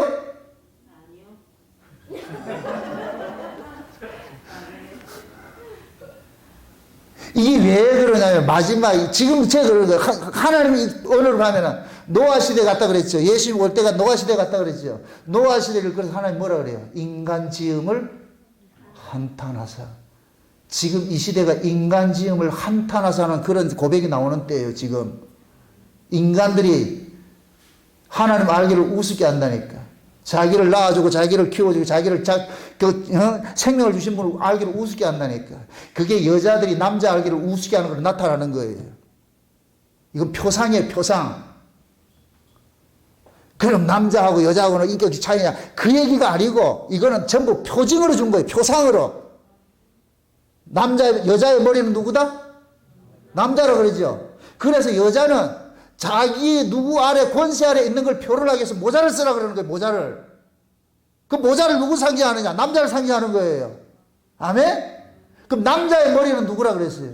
아니요. 이게 왜 그러냐면 마지막 지금 제가 그런 거예요. 하나님이 언어를 하면은 노아 시대 같다 그랬죠. 예수님 올 때가 노아 시대 같다 그랬죠. 노아 시대를 그래서 하나님 뭐라 그래요? 인간 지음을 한탄하사. 지금 이 시대가 인간 지음을 한탄하사 하는 그런 고백이 나오는 때예요. 지금 인간들이 하나님 알기를 우습게 한다니까. 자기를 낳아주고 자기를 키워주고 자기를 생명을 주신 분을 알기를 우습게 한다니까. 그게 여자들이 남자 알기를 우습게 하는 걸로 나타나는 거예요. 이건 표상이에요. 표상. 그럼 남자하고 여자하고는 인격이 차이냐? 그 얘기가 아니고 이거는 전부 표징으로 준 거예요. 표상으로. 여자의 머리는 누구다? 남자라 그러죠. 그래서 여자는 자기 누구 아래 권세 아래 있는 걸 표를 하기 위해서 모자를 쓰라 그러는 거예요. 모자를. 그 모자를 누구 상징하느냐? 남자를 상징하는 거예요. 아멘? 그럼 남자의 머리는 누구라 그랬어요?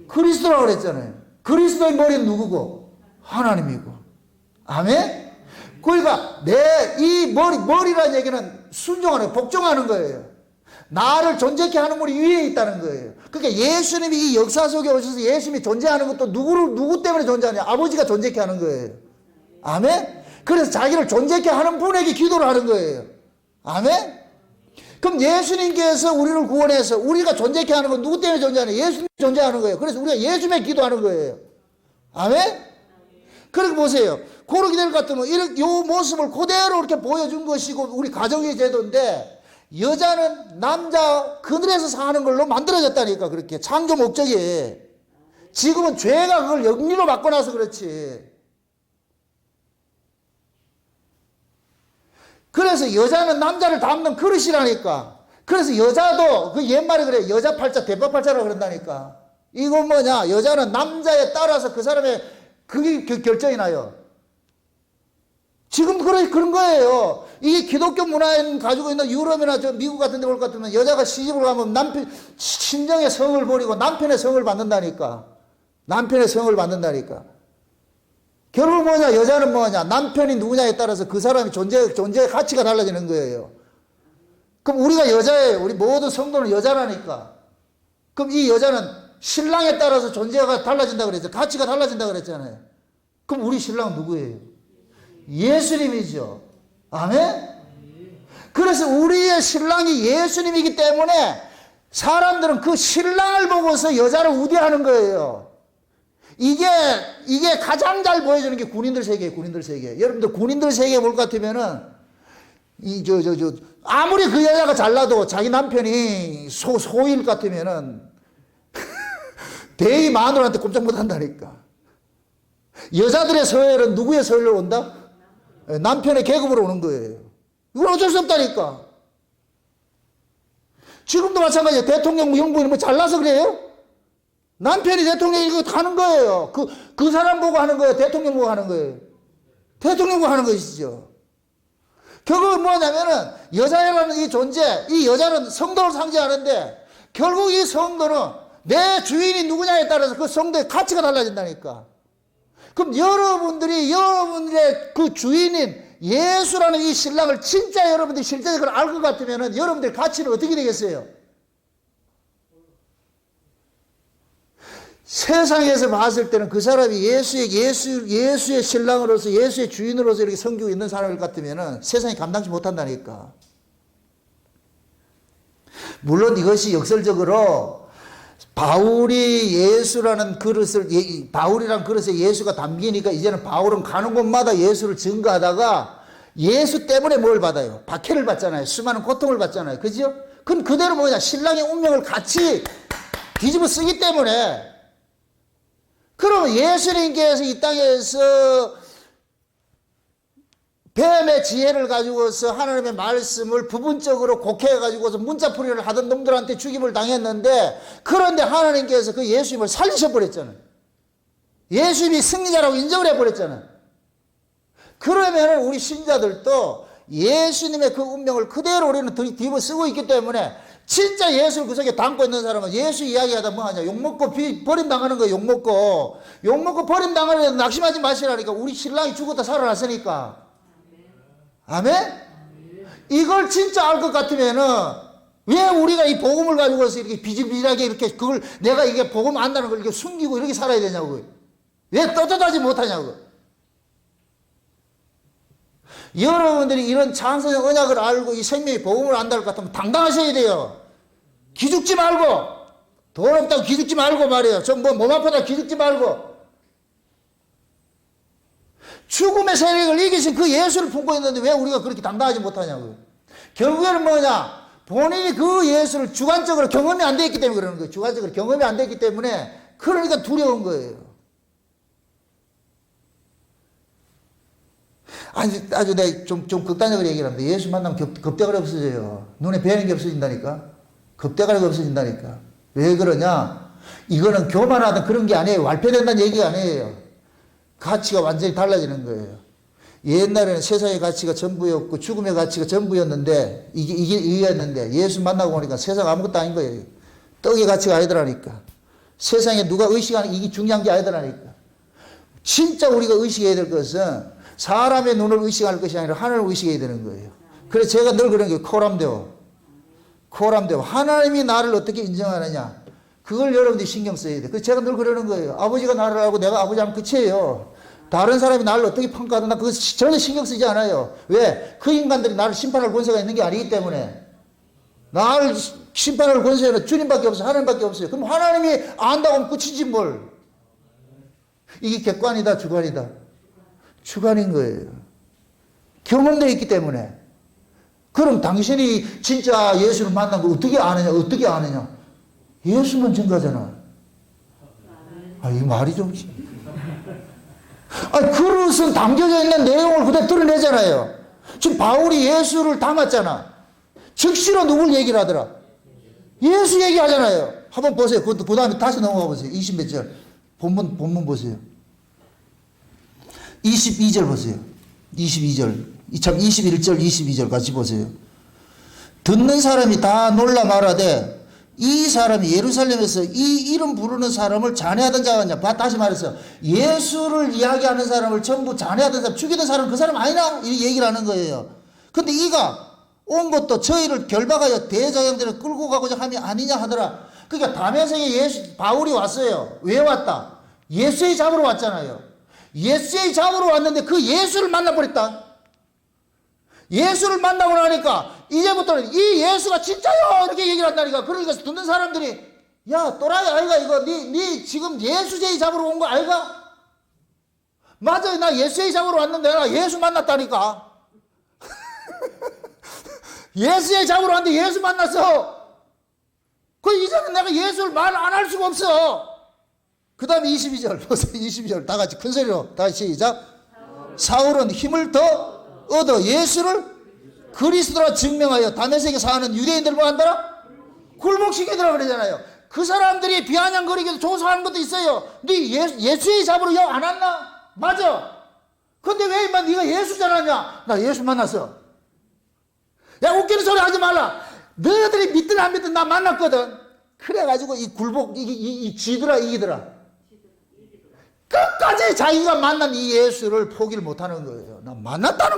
그리스도라 그랬잖아요. 그리스도의 머리는 누구고? 하나님이고. 아멘? 그러니까 이 머리라는 얘기는 순종하는, 복종하는 거예요. 나를 존재케 하는 분이 위에 있다는 거예요. 그러니까 예수님이 이 역사 속에 오셔서 예수님이 존재하는 것도 누구 때문에 존재하냐? 아버지가 존재케 하는 거예요. 아멘? 그래서 자기를 존재케 하는 분에게 기도를 하는 거예요. 아멘? 그럼 예수님께서 우리를 구원해서 우리가 존재케 하는 건 누구 때문에 존재하냐? 예수님이 존재하는 거예요. 그래서 우리가 예수님의 기도하는 거예요. 아멘? 그렇게 보세요. 그렇게 될 것 같으면 이 모습을 그대로 이렇게 보여준 것이고 우리 가정의 제도인데 여자는 남자 그늘에서 사는 걸로 만들어졌다니까. 그렇게 창조 목적이. 지금은 죄가 그걸 영리로 바꿔놔서 그렇지. 그래서 여자는 남자를 담는 그릇이라니까. 그래서 여자도 그 옛말에 그래. 여자 팔자 대파 팔자라고 그런다니까. 이건 뭐냐? 여자는 남자에 따라서 그 사람의 그게 결정이 나요. 지금 그런 거예요. 이게 기독교 문화에 가지고 있는 유럽이나 미국 같은 데 볼 것 같으면 여자가 시집을 가면 친정의 성을 버리고 남편의 성을 받는다니까. 남편의 성을 받는다니까. 결국 뭐냐? 여자는 뭐냐? 남편이 누구냐에 따라서 그 사람의 존재의 가치가 달라지는 거예요. 그럼 우리가 여자예요. 우리 모든 성도는 여자라니까. 그럼 이 여자는 신랑에 따라서 존재가 달라진다 그랬죠. 가치가 달라진다 그랬잖아요. 그럼 우리 신랑은 누구예요? 예수님이죠. 아멘? 그래서 우리의 신랑이 예수님이기 때문에 사람들은 그 신랑을 보고서 여자를 우대하는 거예요. 이게 가장 잘 보여주는 게 군인들 세계예요. 군인들 세계. 여러분들 군인들 세계 볼 것 같으면은 아무리 그 여자가 잘나도 자기 남편이 소일 같으면은 대의 마누라한테 꼼짝 못 한다니까. 여자들의 서열은 누구의 서열로 온다? 남편의 계급으로 오는 거예요. 이건 어쩔 수 없다니까. 지금도 마찬가지예요. 대통령 형부는 뭐 잘나서 그래요? 남편이 대통령 이거 하는 거예요. 그 사람 보고 하는 거예요. 대통령 보고 하는 거예요. 대통령 보고 하는 것이죠. 결국은 뭐냐면은 여자라는 이 존재, 이 여자는 성도를 상징하는데 결국 이 성도는 내 주인이 누구냐에 따라서 그 성도의 가치가 달라진다니까. 그럼 여러분들의 그 주인인 예수라는 이 신랑을 진짜 여러분들이 실제적으로 알 것 같으면은 여러분들 가치는 어떻게 되겠어요? 세상에서 봤을 때는 그 사람이 예수의 신랑으로서 예수의 주인으로서 이렇게 섬기고 있는 사람일 것 같으면은 세상이 감당치 못한다니까. 물론 이것이 역설적으로 바울이란 그릇에 예수가 담기니까 이제는 바울은 가는 곳마다 예수를 증거하다가 예수 때문에 뭘 받아요? 박해를 받잖아요. 수많은 고통을 받잖아요. 그죠? 그건 그대로 뭐냐? 신랑의 운명을 같이 뒤집어 쓰기 때문에 그럼 예수님께서 이 땅에서 뱀의 지혜를 가지고서 하나님의 말씀을 부분적으로 곡해가지고서 문자풀이를 하던 놈들한테 죽임을 당했는데, 그런데 하나님께서 그 예수님을 살리셔버렸잖아요. 예수님이 승리자라고 인정을 해버렸잖아요. 그러면 우리 신자들도 예수님의 그 운명을 그대로 우리는 뒤집어 쓰고 있기 때문에, 진짜 예수를 그 속에 담고 있는 사람은 예수 이야기하다 뭐 하냐, 욕먹고 버림당하는 거예요. 욕먹고 버림당하는, 낙심하지 마시라니까. 우리 신랑이 죽었다 살아났으니까. 아멘? 이걸 진짜 알 것 같으면은 왜 우리가 이 복음을 가지고서 이렇게 비질비질하게 이렇게 그걸 내가 이게 복음 안다는 걸 이렇게 숨기고 이렇게 살아야 되냐고요. 왜 떳떳하지 못하냐고. 여러분들이 이런 찬성의 언약을 알고 이 생명의 복음을 안다는 것 같으면 당당하셔야 돼요. 기죽지 말고, 돈 없다고 기죽지 말고 말이에요. 좀 몸 아프다고 기죽지 말고. 죽음의 세력을 이기신 그 예수를 품고 있는데 왜 우리가 그렇게 당당하지 못하냐고요. 결국에는 뭐냐, 본인이 그 예수를 주관적으로 경험이 안 됐기 때문에 그러는 거예요. 주관적으로 경험이 안 됐기 때문에 그러니까 두려운 거예요. 아주 내가 좀 극단적으로 얘기를 합니다. 예수 만나면 겁대가리 없어져요. 눈에 뵈는 게 없어진다니까. 겁대가리가 없어진다니까. 왜 그러냐, 이거는 교만하다 그런 게 아니에요. 완패된다는 얘기가 아니에요. 가치가 완전히 달라지는 거예요. 옛날에는 세상의 가치가 전부였고 죽음의 가치가 전부였는데, 이게 이였는데, 예수 만나고 보니까 세상 아무것도 아닌 거예요. 떡의 가치가 아니더라니까. 세상에 누가 의식하는 이게 중요한 게 아니더라니까. 진짜 우리가 의식해야 될 것은 사람의 눈을 의식할 것이 아니라 하나님을 의식해야 되는 거예요. 그래서 제가 늘 그런 게 코람데오. 하나님이 나를 어떻게 인정하느냐, 그걸 여러분들이 신경 써야 돼. 그래서 제가 늘 그러는 거예요. 아버지가 나를 알고 내가 아버지 하면 끝이에요. 다른 사람이 나를 어떻게 평가하든 나 그거 전혀 신경 쓰지 않아요. 왜? 그 인간들이 나를 심판할 권세가 있는 게 아니기 때문에. 나를 심판할 권세는 주님밖에 없어요. 하나님밖에 없어요. 그럼 하나님이 안다고 하면 끝이지 뭘. 이게 객관이다 주관이다? 주관인 거예요. 경험되어 있기 때문에. 그럼 당신이 진짜 예수를 만난 거 어떻게 아느냐? 예수만 증거잖아. 이 말이 좀. 그릇은 담겨져 있는 내용을 그대로 드러내잖아요. 지금 바울이 예수를 담았잖아. 즉시로 누굴 얘기를 하더라? 예수 얘기하잖아요. 한번 보세요. 그 다음에 다시 넘어가 보세요. 20몇 절. 본문 보세요. 22절 보세요. 22절. 참 21절, 22절 같이 보세요. 듣는 사람이 다 놀라 말하되 이 사람이 예루살렘에서 이 이름 부르는 사람을 잔해하던 자가 아니냐. 다시 말해서 예수를 이야기하는 사람을 전부 잔해하던 사람, 죽이던 사람 그 사람 아니나? 이 얘기를 하는 거예요. 근데 이가 온 것도 저희를 결박하여 대자형들을 끌고 가고자 함이 아니냐 하더라. 그러니까 다메섹에 바울이 왔어요. 왜 왔다? 예수의 잡으러 왔잖아요. 예수의 잡으러 왔는데 그 예수를 만나버렸다. 예수를 만나고 나니까 이제부터는 이 예수가 진짜요 이렇게 얘기를 한다니까. 그러니까 듣는 사람들이 야 또라이 아이가 이거 니 지금 예수제의 잡으러 온 거 아이가? 맞아요. 나 예수제의 잡으러 왔는데 나 예수 만났다니까. 예수제의 잡으러 왔는데 예수 만났어. 이제는 내가 예수를 말 안 할 수가 없어. 그 다음에 22절 보세요. 22절 다 같이 큰 소리로 다시 시작. 사울은 힘을 더 얻어 예수를 그리스도라 증명하여 다메섹에 사는 유대인들 뭐 한다라? 굴복시키더라 그러잖아요. 그 사람들이 비아냥거리기도 조사하는 것도 있어요. 네 예수의 잡으러 여 안 왔나? 맞아. 근데 왜 임마 네가 예수 전하냐? 나 예수 만났어. 야 웃기는 소리 하지 말라. 너희들이 믿든 안 믿든 나 만났거든. 그래가지고 이 굴복 이 지더라 이기더라. 끝까지 자기가 만난 이 예수를 포기를 못하는 거예요. 나 만났다는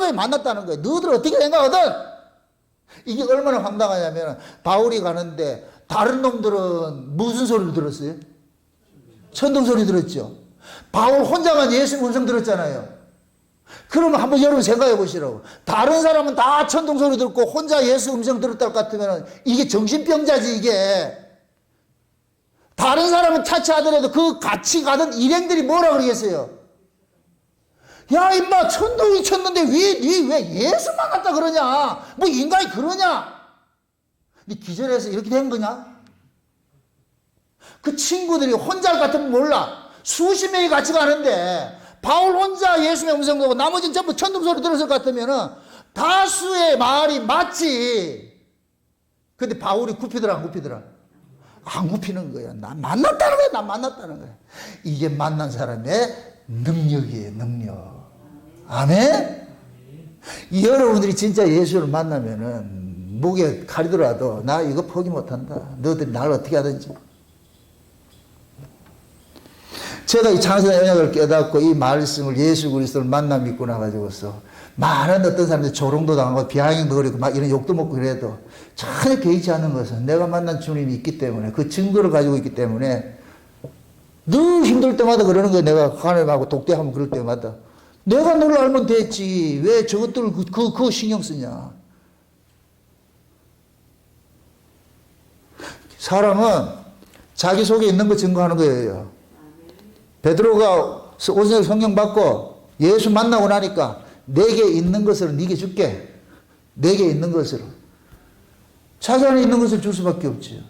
거예요. 너희들 어떻게 생각하든. 이게 얼마나 황당하냐면 바울이 가는데 다른 놈들은 무슨 소리를 들었어요? 천둥 소리 들었죠. 바울 혼자만 예수 음성 들었잖아요. 그러면 한번 여러분 생각해 보시라고. 다른 사람은 다 천둥 소리 듣고 혼자 예수 음성 들었다 것 같으면 이게 정신병자지 이게. 다른 사람은 차치하더라도 그 같이 가던 일행들이 뭐라 그러겠어요? 야 임마 천둥이 쳤는데 왜 예수 만났다 그러냐? 뭐 인간이 그러냐? 네 기절해서 이렇게 된 거냐? 그 친구들이 혼자 같으면 몰라. 수십 명이 같이 가는데 바울 혼자 예수의 음성 듣고 나머지는 전부 천둥 소리 들었을 것 같으면 다수의 말이 맞지. 근데 바울이 굽히더라 안 굽히더라? 안 굽히는 거야. 난 만났다는 거야. 난 만났다는 거야. 이게 만난 사람의 능력이에요. 능력. 아멘? 여러분들이 진짜 예수를 만나면은 목에 칼이더라도 나 이거 포기 못한다. 너희들이 나를 어떻게 하든지. 제가 이 장세의 언약을 깨닫고 이 말씀을 예수 그리스도를 만나 믿고 나가지고서 많은 어떤 사람들이 조롱도 당하고 비아냥도 그리고 막 이런 욕도 먹고 그래도 전혀 개의치 않는 것은 내가 만난 주님이 있기 때문에 그 증거를 가지고 있기 때문에 늘 힘들 때마다 그러는 거예요. 내가 하나님하고 독대하면 그럴 때마다 내가 너를 알면 됐지 왜 저것들을 그거 신경 쓰냐. 사람은 자기 속에 있는 거 증거하는 거예요. 베드로가 오순절 성령 받고 예수 만나고 나니까 내게 있는 것을 네게 줄게. 내게 있는 것을. 자기 안에 있는 것을 줄 수밖에 없지요.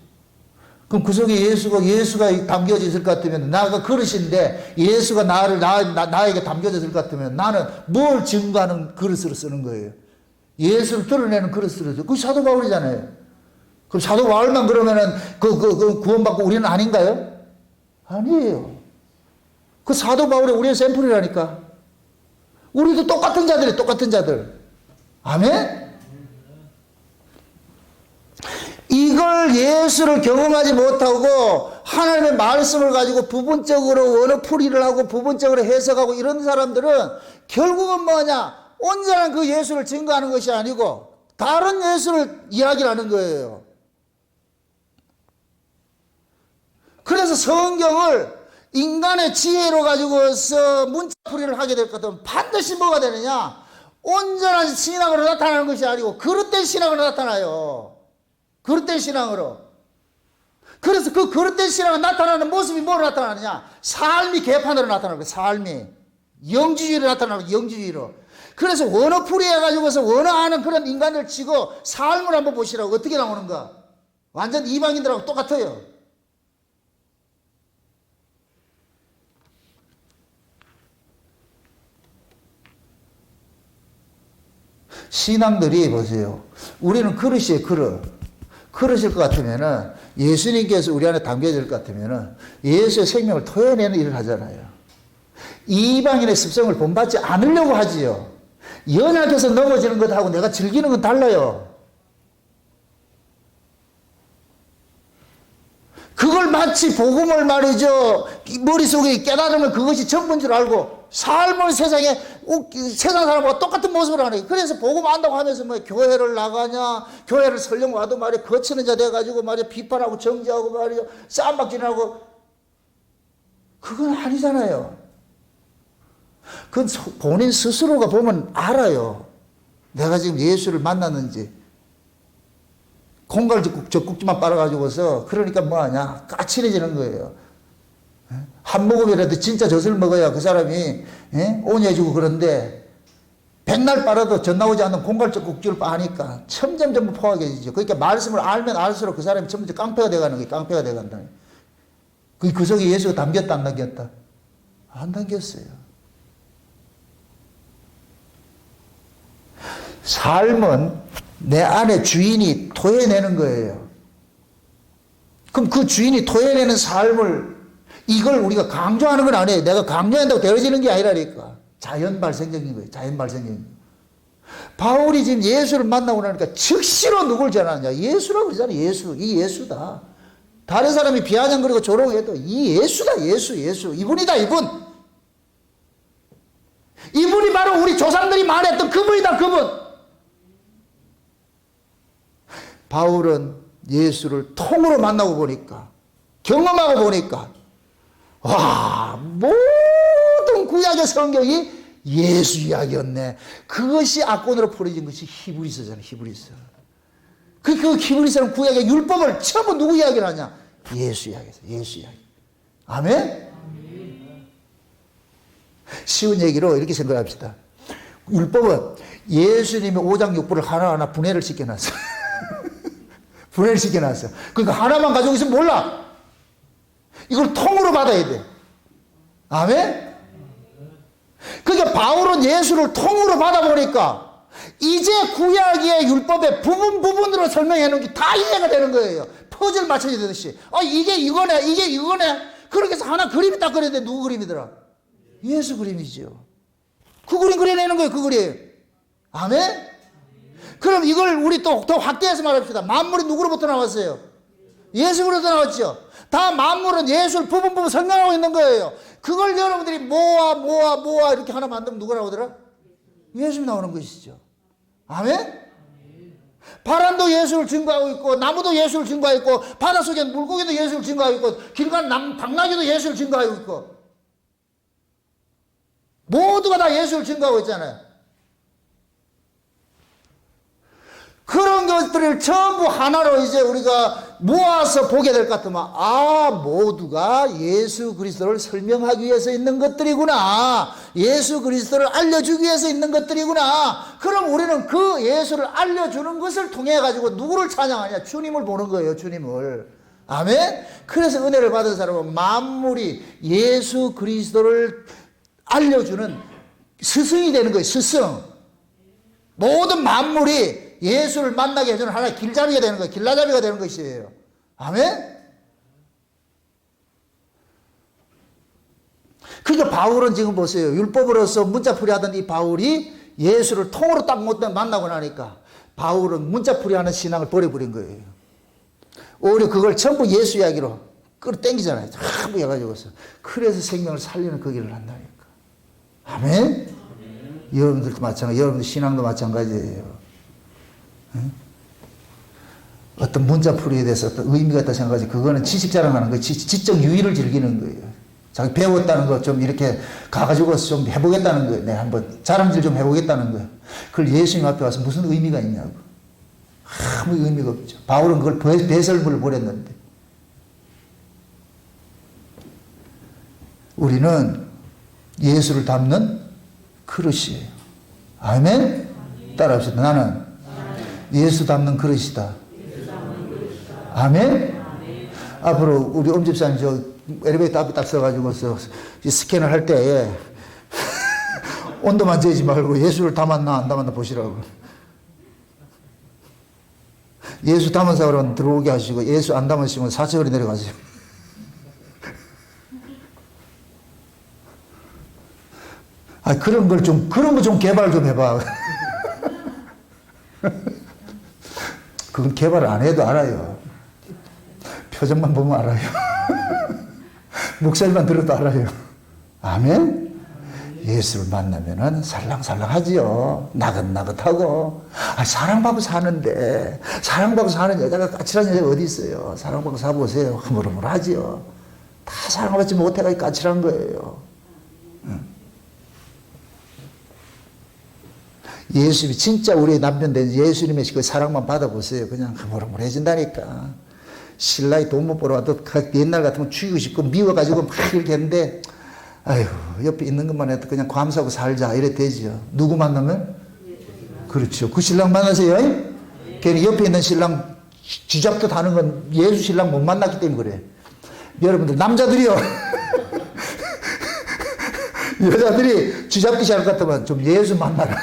그럼 그 속에 예수가 담겨져 있을 것 같으면 나가 그릇인데 예수가 나에게 담겨져 있을 것 같으면 나는 뭘 증거하는 그릇으로 쓰는 거예요. 예수를 드러내는 그릇으로. 그 사도 바울이잖아요. 그럼 사도 바울만 그러면은 그 구원받고 우리는 아닌가요? 아니에요. 그 사도 바울이 우리의 샘플이라니까. 우리도 똑같은 자들이 똑같은 자들. 아멘? 이걸 예수를 경험하지 못하고 하나님의 말씀을 가지고 부분적으로 언어풀이를 하고 부분적으로 해석하고 이런 사람들은 결국은 뭐냐? 온전한 그 예수를 증거하는 것이 아니고 다른 예수를 이야기를 하는 거예요. 그래서 성경을 인간의 지혜로 가지고서 문자풀이를 하게 될 것 같으면 반드시 뭐가 되느냐? 온전한 신앙으로 나타나는 것이 아니고 그릇된 신앙으로 나타나요. 그릇된 신앙으로. 그래서 그 그릇된 신앙으로 나타나는 모습이 뭐로 나타나느냐? 삶이 개판으로 나타나는 거예요. 삶이. 영지주의로 나타나는 거예요. 영지주의로. 그래서 원어풀이 해가지고서 원어하는 그런 인간을 치고 삶을 한번 보시라고. 어떻게 나오는가? 완전 이방인들하고 똑같아요. 신앙들이 보세요. 우리는 그릇이에요. 그릇일 것 같으면은 예수님께서 우리 안에 담겨질 것 같으면은 예수의 생명을 토해내는 일을 하잖아요. 이방인의 습성을 본받지 않으려고 하지요. 연약해서 넘어지는 것하고 내가 즐기는 건 달라요. 그걸 마치 복음을 말이죠. 머릿속에 깨달으면 그것이 전부인 줄 알고 삶을 세상 사람과 똑같은 모습을 하는 거예요. 그래서 복음 안다고 하면서 뭐 교회를 나가냐, 교회를 설령 와도 말이야 거치는 자 돼가지고 말이야 비판하고 정죄하고 말이야 쌈박질하고 그건 아니잖아요. 그건 본인 스스로가 보면 알아요. 내가 지금 예수를 만났는지. 콩갈 젖꼭지만 빨아가지고서 그러니까 뭐하냐 까칠해지는 거예요. 한 모금이라도 진짜 젖을 먹어야 그 사람이 온유해지고 그런데 백날 빨아도 젖 나오지 않는 콩갈 젖꼭지를 빠니까 점점 포하게지죠. 그러니까 말씀을 알면 알수록 그 사람이 점점 깡패가 돼가는 거예요. 깡패가 돼간다. 그 속에 예수가 담겼다 안 담겼다? 안 담겼어요. 삶은 내 안에 주인이 토해내는 거예요. 그럼 그 주인이 토해내는 삶을 이걸 우리가 강조하는 건 아니에요. 내가 강조한다고 되어지는 게 아니라니까. 자연 발생적인 거예요. 자연 발생적인 거예요. 바울이 지금 예수를 만나고 나니까 즉시로 누굴 전하느냐. 예수라고 그러잖아요. 예수. 이 예수다. 다른 사람이 비아냥거리고 조롱해도 이 예수다. 예수. 이분이다. 이분. 이분이 바로 우리 조상들이 말했던 그분이다. 그분. 바울은 예수를 통으로 만나고 보니까 경험하고 보니까 와 모든 구약의 성경이 예수 이야기였네. 그것이 악권으로 풀어진 것이 히브리서잖아요. 히브리서. 그 히브리서는 구약의 율법을 전부 누구 이야기를 하냐? 예수 이야기에서. 예수 이야기. 아멘? 쉬운 얘기로 이렇게 생각합시다. 율법은 예수님의 5장 6부를 하나하나 분해를 시켜놨어요. 분해를 시켜놨어요. 그러니까 하나만 가지고 있으면 몰라. 이걸 통으로 받아야 돼. 아멘? 그러니까 바울은 예수를 통으로 받아보니까 이제 구약의 율법의 부분으로 설명해 놓은 게 다 이해가 되는 거예요. 퍼즐 맞춰야 되듯이. 이게 이거네, 이게 이거네. 그렇게 해서 하나 그림이 딱 그렸는데 누구 그림이더라? 예수 그림이죠. 그 그림 그려내는 거예요, 그 그림. 아멘? 그럼 이걸 우리 또 확대해서 말합시다. 만물이 누구로부터 나왔어요? 예수로부터 나왔죠. 다 만물은 예수를 부분 설명하고 있는 거예요. 그걸 여러분들이 모아 이렇게 하나 만들면 누가 나오더라? 예수님이 나오는 것이죠. 아멘? 바람도 예수를 증거하고 있고, 나무도 예수를 증거하고 있고, 바닷속에 물고기도 예수를 증거하고 있고, 길 가는 당나귀도 예수를 증거하고 있고, 모두가 다 예수를 증거하고 있잖아요. 그런 것들을 전부 하나로 이제 우리가 모아서 보게 될 것 같으면, 모두가 예수 그리스도를 설명하기 위해서 있는 것들이구나. 예수 그리스도를 알려주기 위해서 있는 것들이구나. 그럼 우리는 그 예수를 알려주는 것을 통해 가지고 누구를 찬양하냐? 주님을 보는 거예요, 주님을. 아멘? 그래서 은혜를 받은 사람은 만물이 예수 그리스도를 알려주는 스승이 되는 거예요, 스승. 모든 만물이 예수를 만나게 해주는 하나의 길잡이가 되는 거예요. 길라잡이가 되는 것이에요. 아멘? 그러니까 바울은 지금 보세요. 율법으로서 문자풀이 하던 이 바울이 예수를 통으로 딱 만나고 나니까 바울은 문자풀이 하는 신앙을 버려버린 거예요. 오히려 그걸 전부 예수 이야기로 끌어당기잖아요. 전부 해가지고서. 그래서 생명을 살리는 그 길을 한다니까. 아멘? 여러분들도 마찬가지, 여러분들 신앙도 마찬가지예요. 어떤 문자풀이에 대해서 어떤 의미가 있다 생각하지, 그거는 지식 자랑하는 거예요. 지적 유의를 즐기는 거예요. 자기 배웠다는 거 좀 이렇게 가가지고 좀 해보겠다는 거예요. 네, 한번 자랑질 좀 해보겠다는 거예요. 그걸 예수님 앞에 와서 무슨 의미가 있냐고. 아무 의미가 없죠. 바울은 그걸 배설물을 버렸는데, 우리는 예수를 담는 그릇이에요. 아멘? 따라합시다. 나는 예수 담는 그릇이다. 아멘? 앞으로 우리 엄집사님 저 엘리베이터 앞에 딱 서가지고서 스캔을 할 때 온도만 재지 말고 예수를 담았나 안 담았나 보시라고. 예수 담은 사람은 들어오게 하시고 예수 안 담으시면 4층으로 내려가세요. 그런 거 좀 개발 좀 해봐. 그건 개발 안 해도 알아요. 표정만 보면 알아요. 목소리만 들어도 알아요. 아멘? 예수를 만나면은 살랑살랑 하지요. 나긋나긋하고. 사랑받고 사는데, 사랑받고 사는 여자가 까칠한 여자가 어디 있어요? 사랑받고 사보세요. 흐물흐물 하지요. 다 사랑받지 못해가지고 까칠한 거예요. 예수님이 진짜 우리의 남편 된 예수님의 그 사랑만 받아보세요. 그냥 흐물흐물해진다니까. 신랑이 돈 못 벌어와도 옛날 같으면 죽이고 싶고 미워가지고 막 이렇게 했는데, 아유, 옆에 있는 것만 해도 그냥 감사하고 살자. 이래 되죠. 누구 만나면? 그렇죠. 그 신랑 만나세요. 괜히 옆에 있는 신랑 쥐잡듯 하는 건 예수 신랑 못 만났기 때문에 그래. 여러분들, 남자들이요. 여자들이 쥐잡듯이 할 것 같으면 좀 예수 만나라.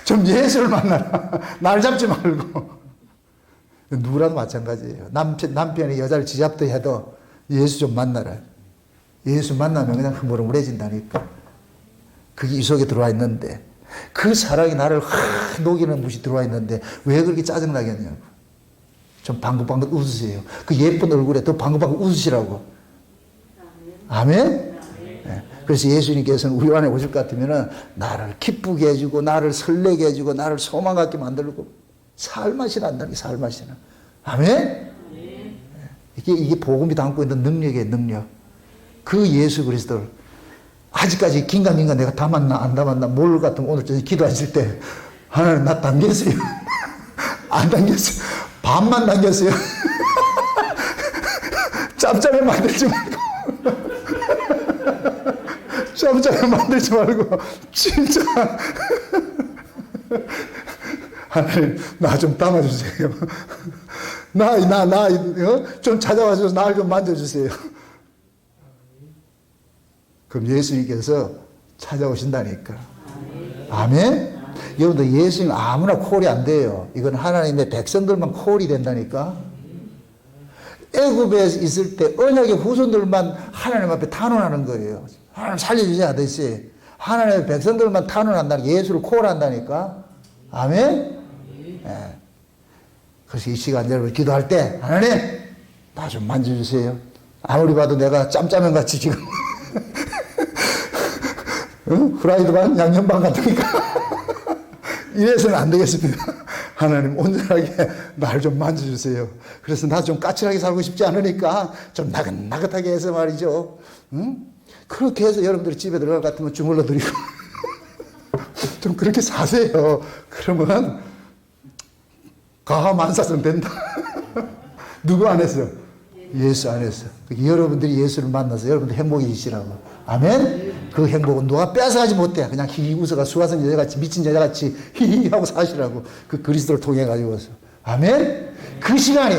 좀 예수를 만나라. 날 잡지 말고. 누구라도 마찬가지예요. 남편이 여자를 쥐잡듯 해도 예수 좀 만나라. 예수 만나면 그냥 흐물흐물해진다니까. 그게 이 속에 들어와 있는데, 그 사랑이 나를 녹이는 것이 들어와 있는데 왜 그렇게 짜증나겠냐고. 좀 방긋방긋 웃으세요. 그 예쁜 얼굴에 더 방긋방긋 웃으시라고. 아멘? 네. 그래서 예수님께서는 우리 안에 오실 것 같으면 나를 기쁘게 해주고 나를 설레게 해주고 나를 소망 갖게 만들고 살맛이 난다니, 살맛이 나. 아멘? 네. 이게 복음이 담고 있는 능력이에요, 능력. 그 예수 그리스도를 아직까지 긴가민가 내가 담았나 안 담았나 뭘 같으면 오늘 저녁에 기도하실 때 하나님 나 당겼어요. 안 당겼어요. 반만 당겼어요. 짭짭해 만들지 말고. 짭짭해 만들지 말고 진짜 하나님 나 좀 담아주세요. 나 좀 찾아와서 나를 좀 만져주세요. 그럼 예수님께서 찾아오신다니까. 아멘? 여러분들 예수님 아무나 콜이 안 돼요. 이건 하나님의 백성들만 콜이 된다니까. 애굽에 있을 때 언약의 후손들만 하나님 앞에 탄원하는 거예요. 하나님 살려주세요 하듯이 하나님의 백성들만 탄원한다니까. 예수를 콜한다니까. 아멘? 예. 그래서 이 시간 여러분 기도할 때 하나님 나 좀 만져주세요. 아무리 봐도 내가 짬짜면 같이 지금 후라이드 반 양념 반 같으니까 이래서는 안 되겠습니다. 하나님 온전하게 날 좀 만져주세요. 그래서 나 좀 까칠하게 살고 싶지 않으니까 좀 나긋나긋하게 해서 말이죠. 응? 그렇게 해서 여러분들이 집에 들어갈 것 같으면 주물러 드리고 좀 그렇게 사세요. 그러면 가함 안 사서는 된다. 누구 안 했어? 예수 안 했어. 여러분들이 예수를 만나서 여러분들 행복해지시라고. 아멘? 그 행복은 누가 뺏어가지 못해. 그냥 히히 웃어가 수화성 여자같이 미친 여자같이 히히 하고 사시라고. 그 그리스도를 통해 가지고서. 아멘? 그 시간이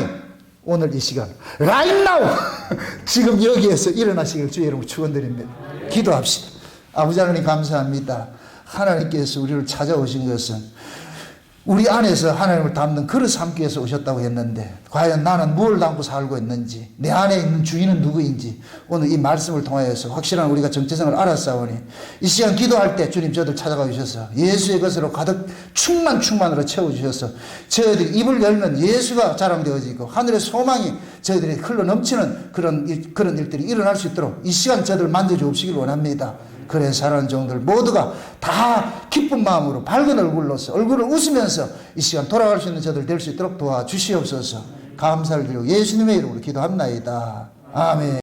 오늘 이 시간. Right now! 지금 여기에서 일어나시길 주의 이름으로 축원드립니다. 기도합시다. 아버지 하나님 감사합니다. 하나님께서 우리를 찾아오신 것은 우리 안에서 하나님을 담는 그릇 삼기 위해서 오셨다고 했는데 과연 나는 무엇을 담고 살고 있는지 내 안에 있는 주인은 누구인지 오늘 이 말씀을 통하여서 확실한 우리가 정체성을 알았사오니 이 시간 기도할 때 주님 저들 찾아가 주셔서 예수의 것으로 가득 충만으로 채워주셔서 저희들이 입을 열면 예수가 자랑되어지고 하늘의 소망이 저희들이 흘러 넘치는 그런 일들이 일어날 수 있도록 이 시간 저들 만져주옵시길 원합니다. 그래 사랑하는 종들 모두가 다 기쁜 마음으로 밝은 얼굴로서 얼굴을 웃으면서 이 시간 돌아갈 수 있는 저들 될 수 있도록 도와주시옵소서. 감사를 드리고 예수님의 이름으로 기도합나이다. 아멘.